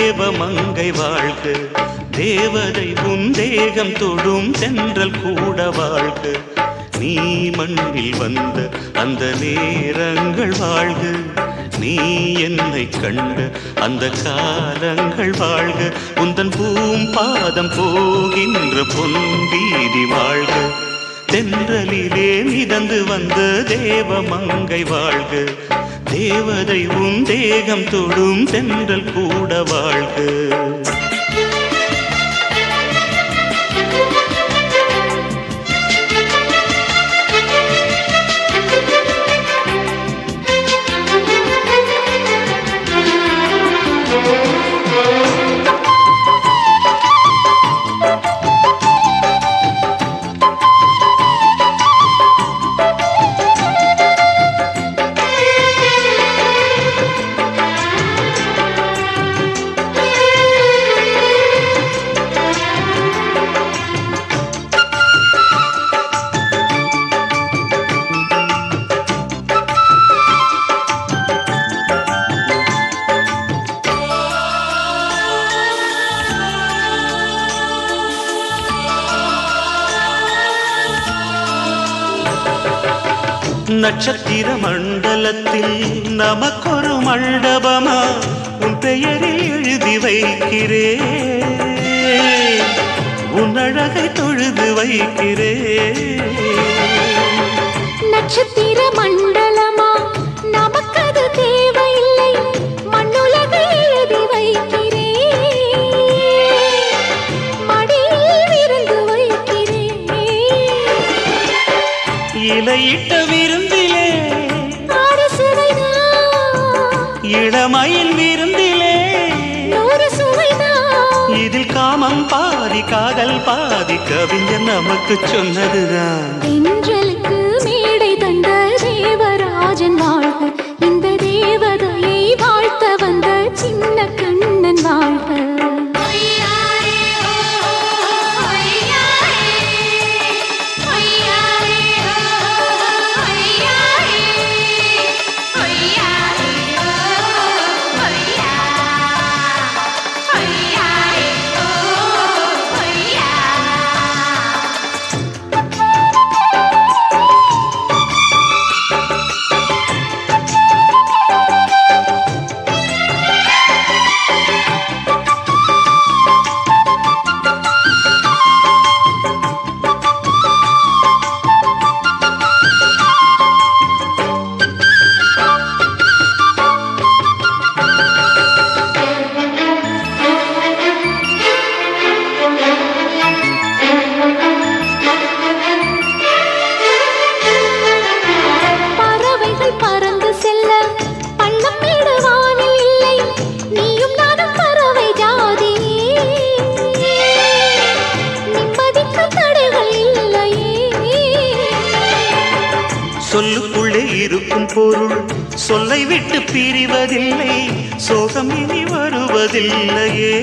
தேவமங்கை வாழ்க, தேவதை உன் தேகம் தொடும் தென்றல் கூட வாழ்க, நீ மண்ணில் வந்த அந்த நேரங்கள் வாழ்க, நீ என்னை கண்ட அந்த காலங்கள் வாழ்க, உந்தன் பூம்பாதம் போகின்ற பொன் வீதி வாழ்க, தென்றலிலே மிதந்து வந்த தேவமங்கை வாழ்க, தேவதை உன் தேகம் தொடும் தென்றல் கூட வாழ்க. நட்சத்திர மண்டலத்தில் நமக்கொரு மண்டபமா உன் பெயரில் எழுதி வைக்கிறேன், உன் அழகை தொழுது வைக்கிறேன். நட்சத்திர மண்டலமா நமக்கது தேவையில்லை, மண்ணுலகை எழுதி வைக்கிறேன், மடியில் விருந்து வைக்கிறேன். இலையிட்ட விருந்திலே இளமயில் விருந்திலே நூறு சுவைதான், இதில் காமம் பாதி காதல் பாதி கவிஞர் நமக்கு சொன்னதுதான். தென்றலுக்கு மேடை தந்த தேவராஜன் வாழ்க, இந்த தேவதையை வாழ்த்த வந்த சின்ன கண்ணன் வாழ்க. சொல்லுக்குள்ளே இருக்கும் பொருள் சொல்லை விட்டு பிரிவதில்லை, சோகம் இனி வருவதில்லையே,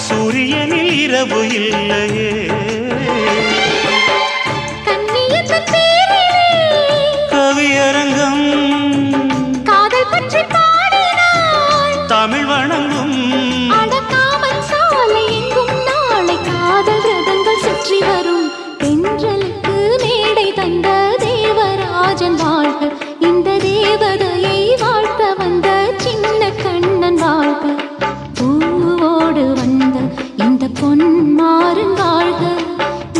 சூரியனில் இரவு இல்லையே. கவியரங்கம் காதல் பற்றி பாடினாள், தமிழ் வணங்கும் அடக்காமல் சாலை எங்கும் நாளை காதல் ரதங்கள் சுற்றி வரும். தென்றலுக்கு மேடை தந்த தேவராஜன் வாழ்க, இந்த தேவதையை வாழ்த்த வந்த சின்ன கண்ணன் வாழ்க, பூவோடு வந்த இந்த பொன்மாறன் வாழ்க,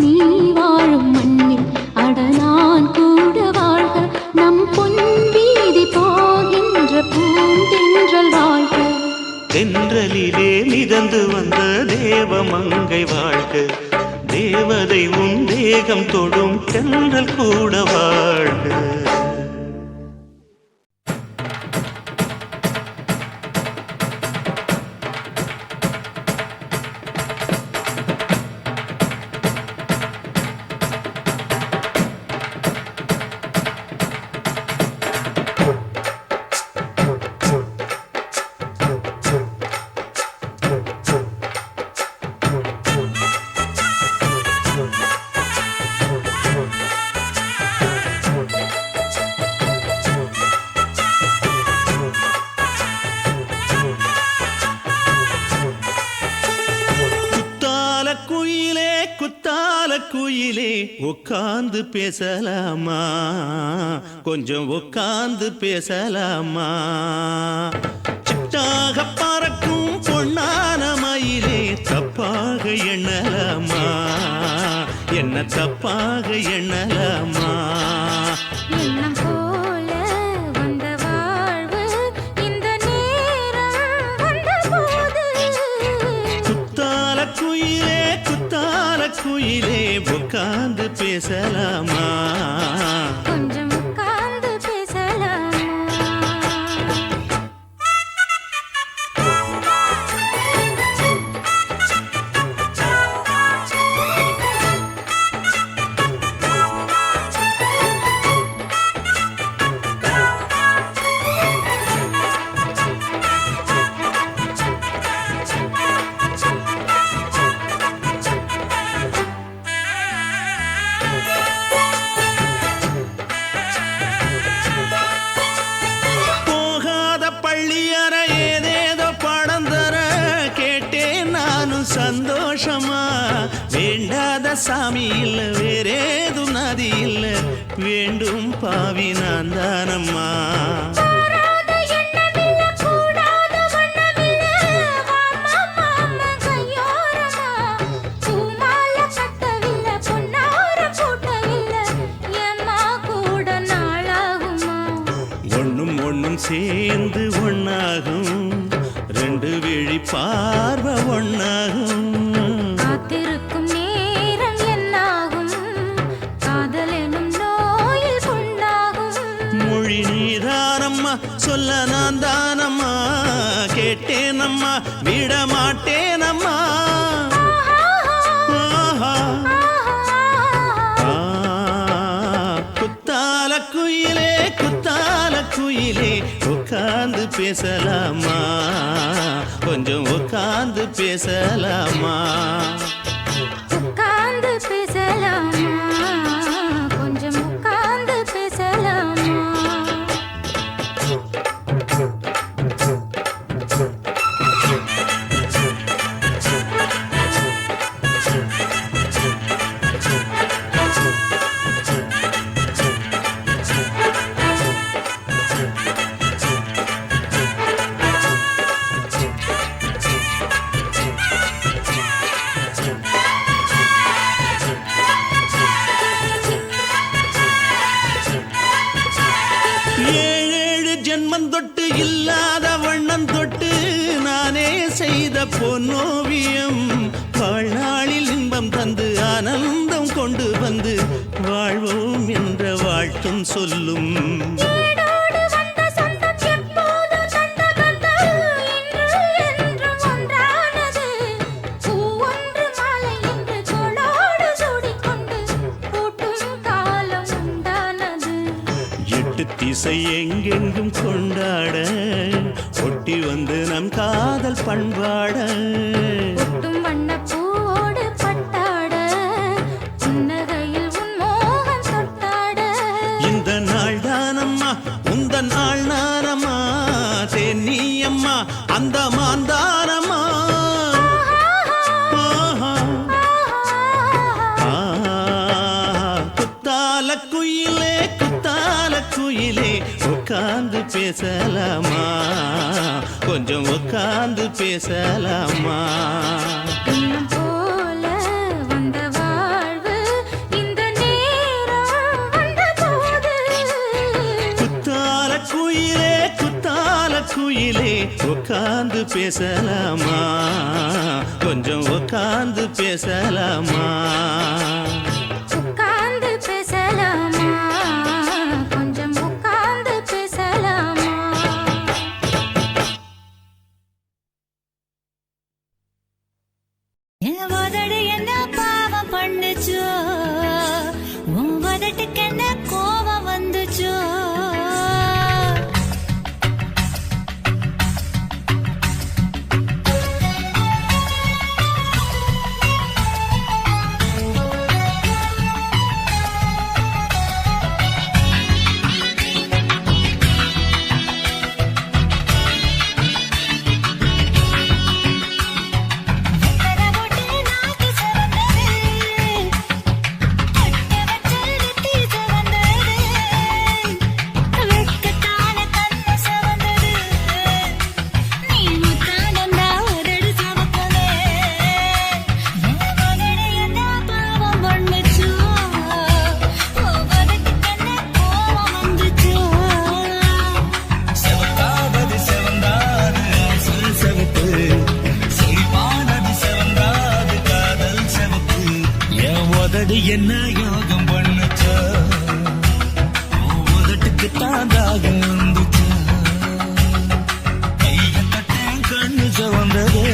நீ வாழும் மண்ணில் அட நான் கூட வாழ்க, நம் பொன் வீதி போகின்ற பூந்தென்றல் வாழ்க. தென்றலிலே மிதந்து வந்த தேவமங்கை வாழ்க, தேவதை உன் தேகம் தொடும் தென்றல் கூட வாழ்க. குயிலே குத்தால குயிலே உட்கார்ந்து பேசலாமா கொஞ்சம் உட்கார்ந்து பேசலாமா சிட்டாக பறக்கும் பொன்னான மயிலே தப்பாக எண்ணலாமா என்ன தப்பாக எண்ணலாமா எண்ணம் போல வந்த வாழ்வு இந்த நேரம் வந்தபோது குத்தால குயிலே உட்கார்ந்து பேசலாமா கொஞ்சம் உட்கார்ந்து பேசலாமா சந்தோஷமா வேண்டாத சாமி இல்ல வேறேது நதி இல்ல வேண்டும் பாவி நான் தானம்மா ஒண்ணும் ஒண்ணும் சேர்ந்து ஒண்ணாகும் ரெண்டு விழி பார்வை ஒண்ணாகும் காத்திருக்கும் நேரம் என்னாகும் காதல் எனும் நோயில் புண்ணாகும் மொழி நீதானம்மா சொல்ல நான் தானம்மா கேட்டேனம்மா விட மாட்டேனம்மா குத்தால குயிலே உட்கார்ந்து பேசலாமா கொஞ்சம் உட்கார்ந்து பேசலாமா உட்கார்ந்து பேசலாமா கொஞ்சம் உட்கார்ந்து பேசலாமா ஏழேழு ஜென்மம் தொட்டு இல்லாத வண்ணம் தொட்டு நானே செய்த பொன்னோவியம் வாழ்நாளில் இன்பம் தந்து ஆனந்தம் கொண்டு வந்து வாழ்வோம் என்ற வாழ்த்தும் சொல்லும் திசை எங்கெங்கும் கொண்டாட ஒட்டி வந்து நம் காதல் பண்பாட வண்ணப்பூவோடு பட்டாட புன்னகையில் உன் மோகம் தொட்டாட இந்த நாள் தானம்மா உந்த நாள் நானம்மா தென்னியம்மா அந்த மாந்தானம்மா குயிலே உட்கார்ந்து பேசலாமா கொஞ்சம் உட்கார்ந்து பேசலாமா எண்ணம் போல வந்த வாழ்வு இந்த நேரம் வந்தபோது குத்தால குயிலே உட்கார்ந்து பேசலாமா கொஞ்சம் உட்கார்ந்து பேசலாமா உட்கார்ந்து பேசலாமா கொஞ்சம் உட்கார்ந்து பேசலாமா உதடு என்ன பாவம் பண்ணுச்சோ உன் உதட்டுக்கு என்ன கோபம் வந்துச்சோ உதடு என்ன யோகம் பண்ணுச்சா உதட்டுக்கு தாண்டாக வந்துச்சா கைய தொட்டேன் கண்ணு சவந்தது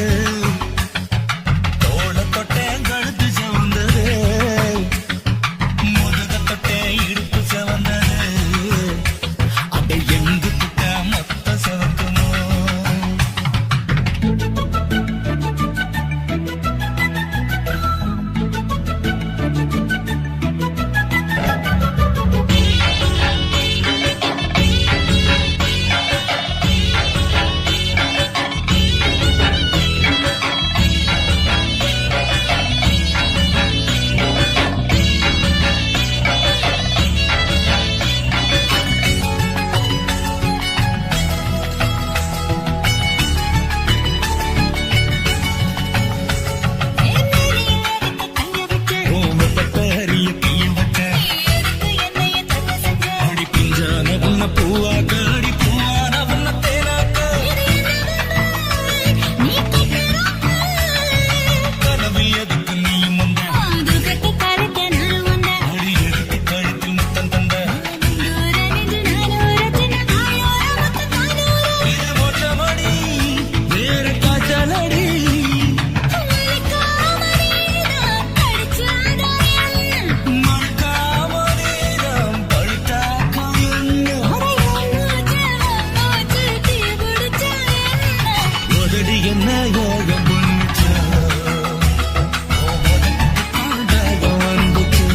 தோள தொட்டேன் கழுத்து சவந்தது முதுக தொட்டேன் இடுப்பு சவந்தது அதை எங்கு தொட்ட மொத்த சவக்குமோ என்ன யோகம் பண்ணுச்சா தாண்டாக வந்துச்சா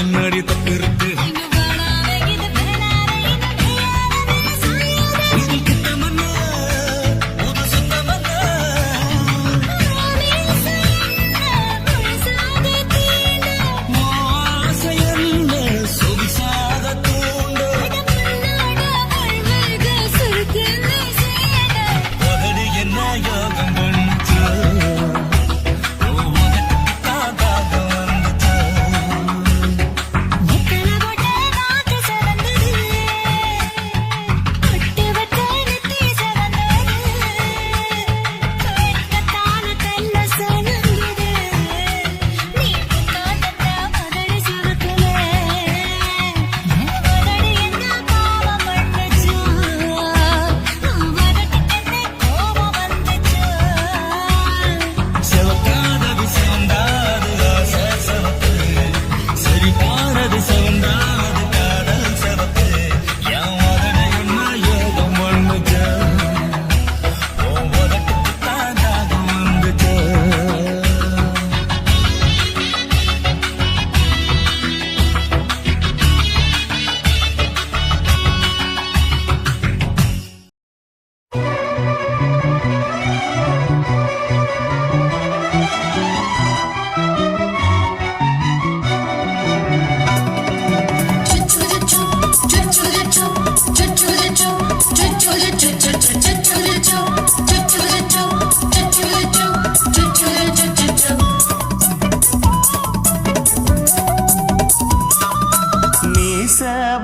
என்னடி தப்பு இருக்கு இது கிட்ட மண்ணா புது சொந்த மண்ணா ஆசை என்ன சொவிசாக தூண்டு உதடு என்ன யோகம் பண்ணுச்சா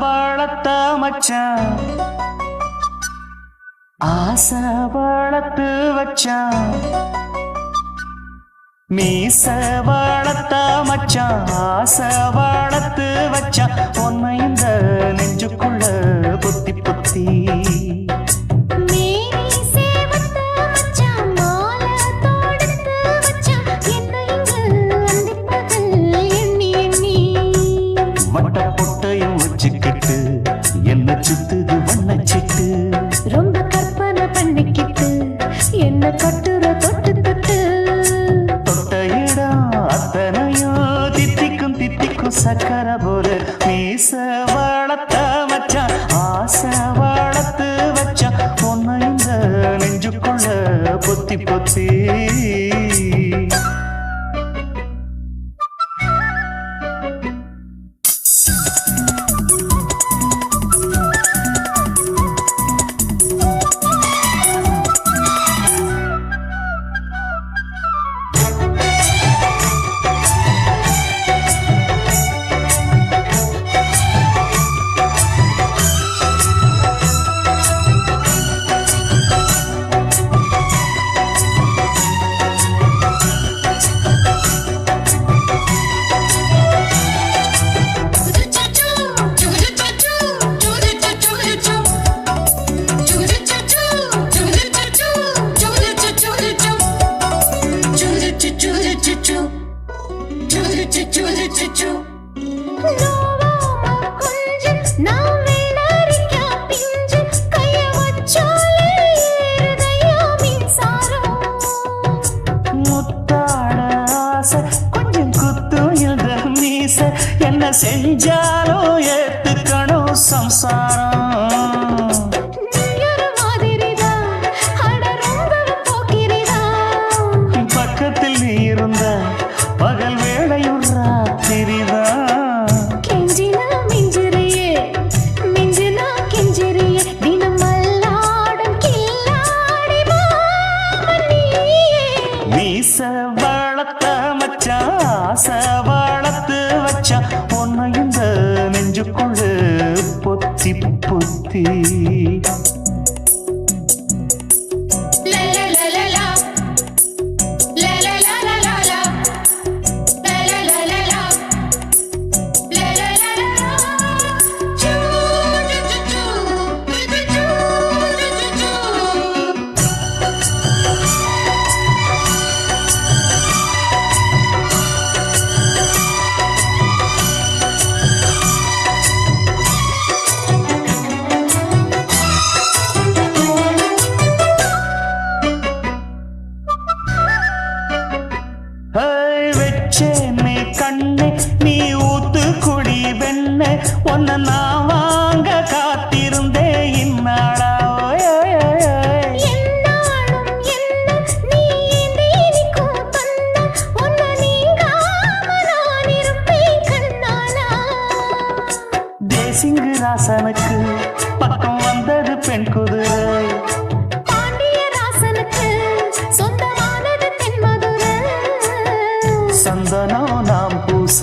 வளர்த்த மச்சான் ஆசை வளர்த்து வச்சான் மீச வளர்த்த மச்சான் ஆசை வளர்த்து வச்சான் உன்னை இந்த நெஞ்சுக்குள்ள புத்தி புத்தி என்ன சுத்துது வண்ணச்சிட்டு ரொம்ப கற்பனை பண்ணிக்கிட்டு என்ன கட்டுற தொட்டு தொட்டு தொட்ட இடம் அத்தனையும் தித்திக்கும் தித்திக்கும் சக்கர போல மீச வளர்த்த வச்சான் ஆசை வளர்த்து வச்சான் உன்னை இந்த நெஞ்சுக்குள்ள பொத்தி பொத்தி கொஞ்சம் குத்தும் இந்த மீச என்ன செஞ்சாலும் ஏத்துக்கணும் சம்சாரம் பக்கத்தில் நீ இருந்த பகல் வேளையும் ராத்திரிதான் மீச வளர்த்த மச்சான் ஆசை வளர்த்து வச்சான் உன்னை இந்த நெஞ்சுக்குள்ள பொத்தி பொத்தி வெச்சேனே கண்ணே நீ ஊத்து குடி வெண்ணே உன்னை நான் வாங்க காத்திருந்தே இந்நாளா தேசிங்கு ராசனுக்கு பக்கம் வந்தது பெண் குதிரை சந்தனம் நாம் பூச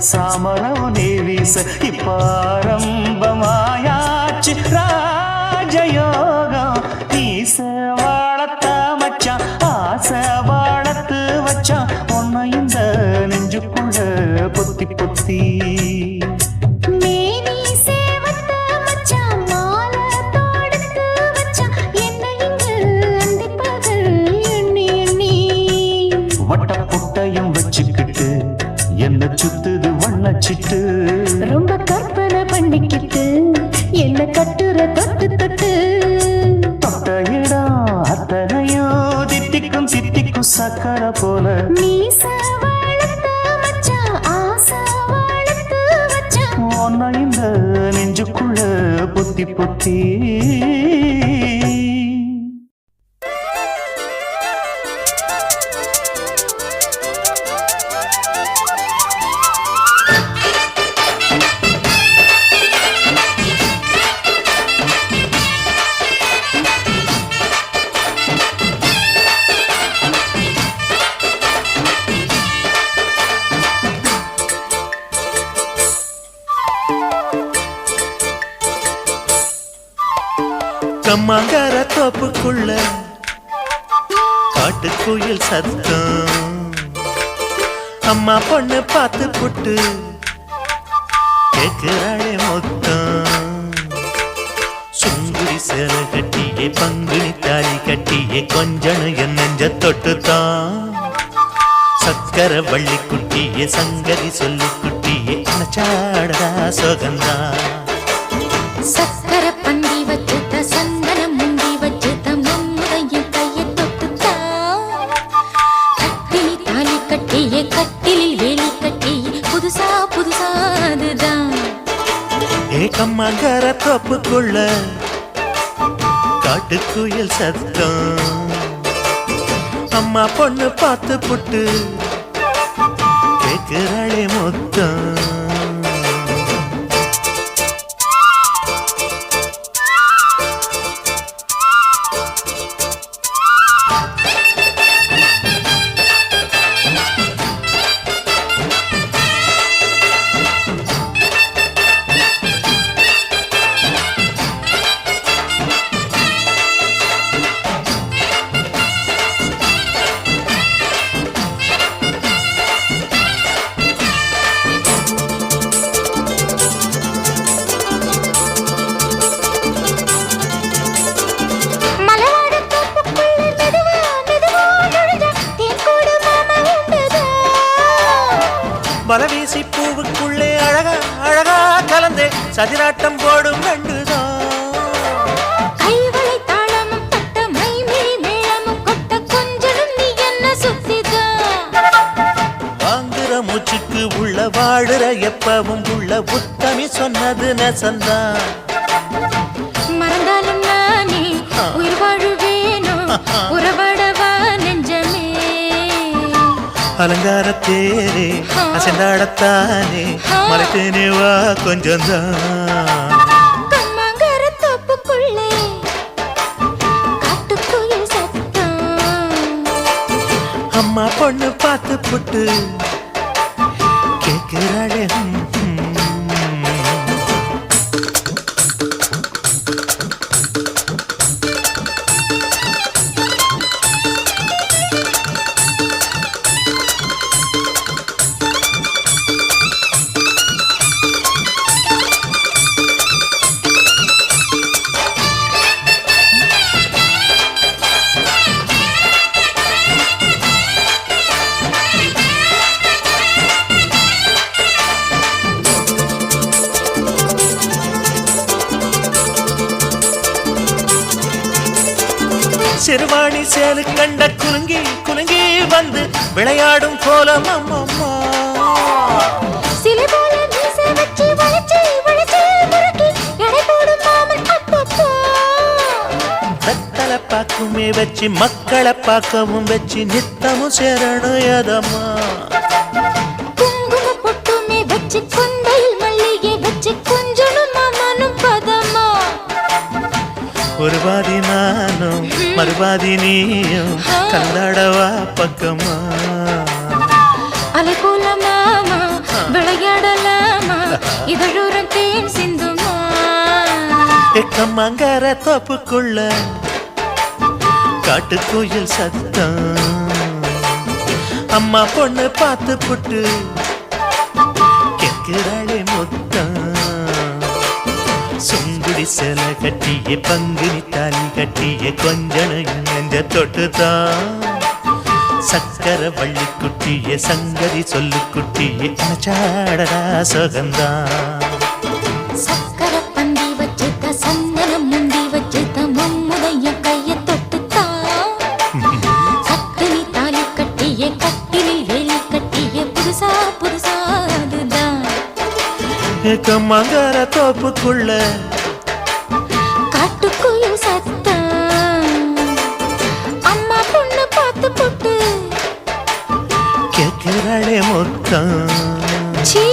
சாமரம் நீ வீச இப்பாரம்பமாயாச்சு ராஜயோகம் நீச வாழத்த மச்சான் ஆசை வாழத்து வச்சான் உன்னை இந்த நெஞ்சுக்குள்ள பொத்தி பொத்தி வட்ட புட்டையும் வச்சுக்கிட்டு என்ன சுத்துது வண்ணச்சிட்டு ரொம்ப கற்பனை பண்ணிக்கிட்டு என்ன கட்டுற தொட்டு தொட்டு தொட்ட இடம் அத்தனையும் தித்திக்கும் தித்திக்கும் சக்கர போல மீச வளர்த்த மச்சான் ஆசை வளர்த்து வச்சான் உன்னை இந்த நெஞ்சுக்குள்ள பொத்தி பொத்தி கம்மாங்கார தோப்புக்குள்ள காட்டுக்குயில் சத்தம் அம்மா பொண்ணு பார்த்து புட்டு கேக்குறாளே மொத்தம் சுங்குடி சேல கட்டியே பங்குனி தாலி கட்டியே கொஞ்சன என் நெஞ்ச தொட்டுத்தான் சக்கர வள்ளி குட்டியே சங்கதி சொல்லி குட்டியே அனச்சாடதா சோகந்தா சக்கர கம்மங்கர தோப்புக்குள்ள காட்டுக்குயில் சத்தம் அம்மா பொண்ணு பார்த்து புட்டு கேக்குறாளே மொத்தம் மலவீசி பூவுக்குள்ளே அழகா அழகா கலந்தே சதிராட்டம் போடும் கண்டுதான் கைவளை தாளமும் தட்ட மைமிழி மேளமும் கொட்ட கொஞ்சனும் நீ என்ன சுத்திதான் வாங்குற மூச்சுக்கு உள்ள வாழுற எப்பவும் உள்ள உத்தமி சொன்னது நெசந்தான் மறந்தாலும் நானே உயிர் வாழுவேனோ உறவாடவா நெஞ்சமே அலங்கார தேரே அசைந்தாடத்தானே மறைத்தேனே வா கொஞ்சம்தான் கம்மங்கர தோப்புக்குள்ளே காட்டுக்குயில் சத்தம் அம்மா பொண்ணு பார்த்து புட்டு கேட்கிறாளே சிறுவாணி சேலு கண்ட குலுங்கி குலுங்கி வந்து விளையாடும் கோலம் அம்மம்மா சிலை போல மீசை வச்சு வளைச்சு வளைச்சு முறுக்கி எடை போடும் மாமன் அப்பப்பா வெத்தலை பாக்குமே வச்சு மக்களை பார்க்கவும் வச்சு நித்தமும் சேரணும் எதம்மா குங்கும பொட்டுமே வச்சு கொண்டையில் மல்லிகை வச்சு கொஞ்சனும் மாமனும் பதமா ஒரு பாதி நானும் மறுபாதி நீயும் கலந்தாடவா பக்கமா அலை போல மாமா விளையாடலாமா இதழூரம் தேன் சிந்துமா கம்மங்கர தோப்புக்குள்ள காட்டுக்குயில் சத்தம் அம்மா பொண்ணு பார்த்து புட்டு கேட்கிறாளே மொத்தம் சுங்குடி சேலை கட்டிய பங்குனி தாலி கட்டிய கொஞ்சனையும் நெஞ்ச தொட்டுதான் சக்கர வள்ளி குட்டிய சங்கதி சொல்லு குட்டிய அச்சாடடா சுகந்தான் சக்கர பந்தி வச்சுத்த சந்தனம் முந்தி வச்சுத்த மம்முடைய கைய தொட்டுத்தான் கட்டினி தாலி கட்டிய கட்டிலில் வேலி கட்டிய புதுசா புதுசா அதுதான் கம்மங்கர தோப்புக்குள்ள காட்டுக்குயில் சத்தம் அம்மா பொண்ணு பார்த்து போட்டு கேட்கிறாளே மொத்தம் சீ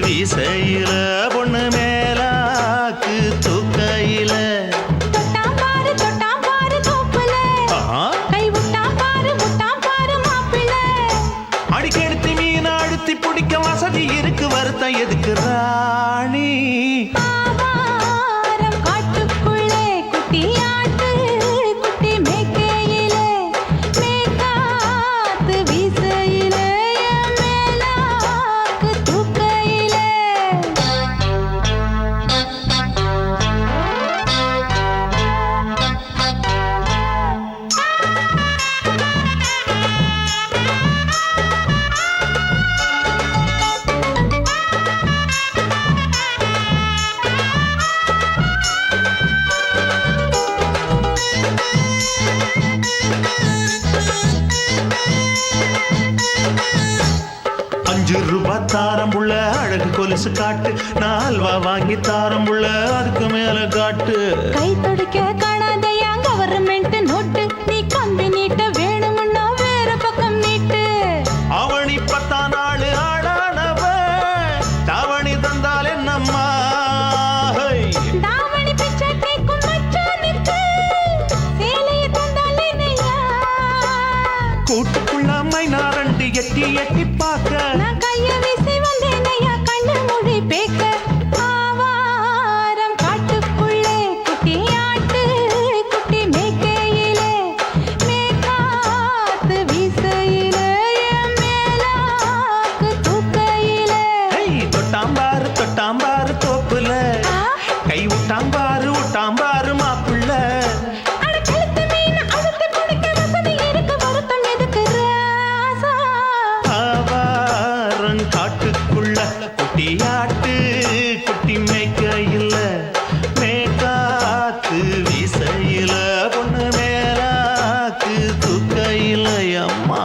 வீசையில பொண்ணு மேலாக்கு தூக்கையில தொட்டாம் பாரு தோப்புல கை விட்டாம் பாரு மாப்பிள்ள அடிக்கெடுத்து மீன் அழுத்தி பிடிக்க வசதி இருக்கு வருத்தம் எதுக்கு ராணி காட்டுக்குள்ளே குட்டி ஆட்டு குட்டி மேய்க்கையிலே மேய்க்காத்து ₹5 தாரம் புள்ள அழகு கொலுசு காட்டு, நான் அல்வா வாங்கி தாரம் புள்ள அதுக்கு மேல காட்டு. கை துடிக்க காணாதையா கவர்மெண்ட் நோட்டு, நீ கம்பி நீட்ட வேணும்னா வேற பக்கம் நீட்டு. அவனி 10 நாள் ஆடானவ தாவணி தந்தால் என்னம்மா? தாவணி பிச்சை கேக்கும் மச்சானுக்கு சேலையை தந்தால் என்னையா? கூட்டுக்குள்ள மைனா 2 எட்டி எட்டி பார்க்க, நான் கைய வீசி வந்தேனையா கண்ணு மொழி பேக்க. ஆவாரம் காட்டுக்குள்ளே குட்டி ஆட்டு குட்டி மேய்க்கையிலே, மேக்காத்து வீசையிலே, என் மேலாக்கு தூக்கையிலே. தொட்டாம்பாரு தோப்புல, கை விட்டாம்பாரு மாப்புள்ள. அட கழுத்து மீன் அழுத்து பிடிக்க வசதி இருக்கு, வருத்தம் எதுக்கு ராசா? ஆவாரம் காட்டுக்குள்ள குட்டியாட்டு குட்டி மேய்க்கையில, மேக்காத்து வீசையில, பொண்ணு மேலாக்கு தூக்கையில அம்மா.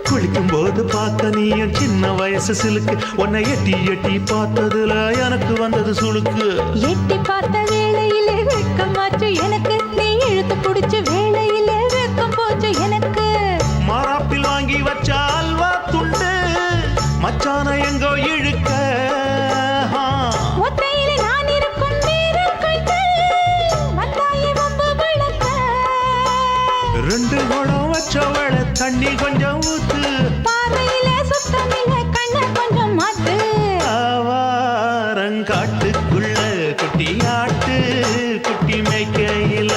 குளிக்கும் போது பார்த்த நீ என் சின்ன வயசு சிலுக்கு, உன்னை எட்டி எட்டி பார்த்ததுல எனக்கு வந்தது சுளுக்கு. எட்டி பார்த்த வேளையிலே வெட்கமாச்சு எனக்கு, நீ இழுத்து பிடிச்ச வேளையிலே வெட்கம் போச்சு எனக்கு. மாறாப்பில் வாங்கி வச்ச அல்வா துண்டு மச்சான எங்கோ இழுக்க. ஒத்தையிலே நான் இருக்கும் நேரம் கண்டு வந்தாயே வம்பு விளக்க. 2 குடம் வச்சவள தண்ணி கொஞ்சம் ஊத்து, பார்வையிலே சுத்தமில்லை கண்ண கொஞ்சம் மாத்து. ஆவாரங்காட்டுக்குள்ள குட்டியாட்டு குட்டி மேய்க்கையில,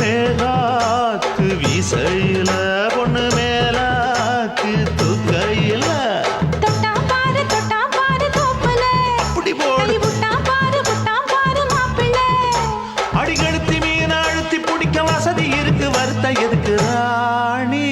மேகாத்து வீசையில, பொண்ணு மேலாக்கு தூக்கையில. தொட்டாம் பாரு தோப்புல, அப்படி போடு. கை விட்டாம் பாரு மாப்பிள்ளை. அடிகழுத்தி மீன் அழுத்தி பிடிக்க வசதி இருக்கு, வருத்த எதுக்கு ராணி?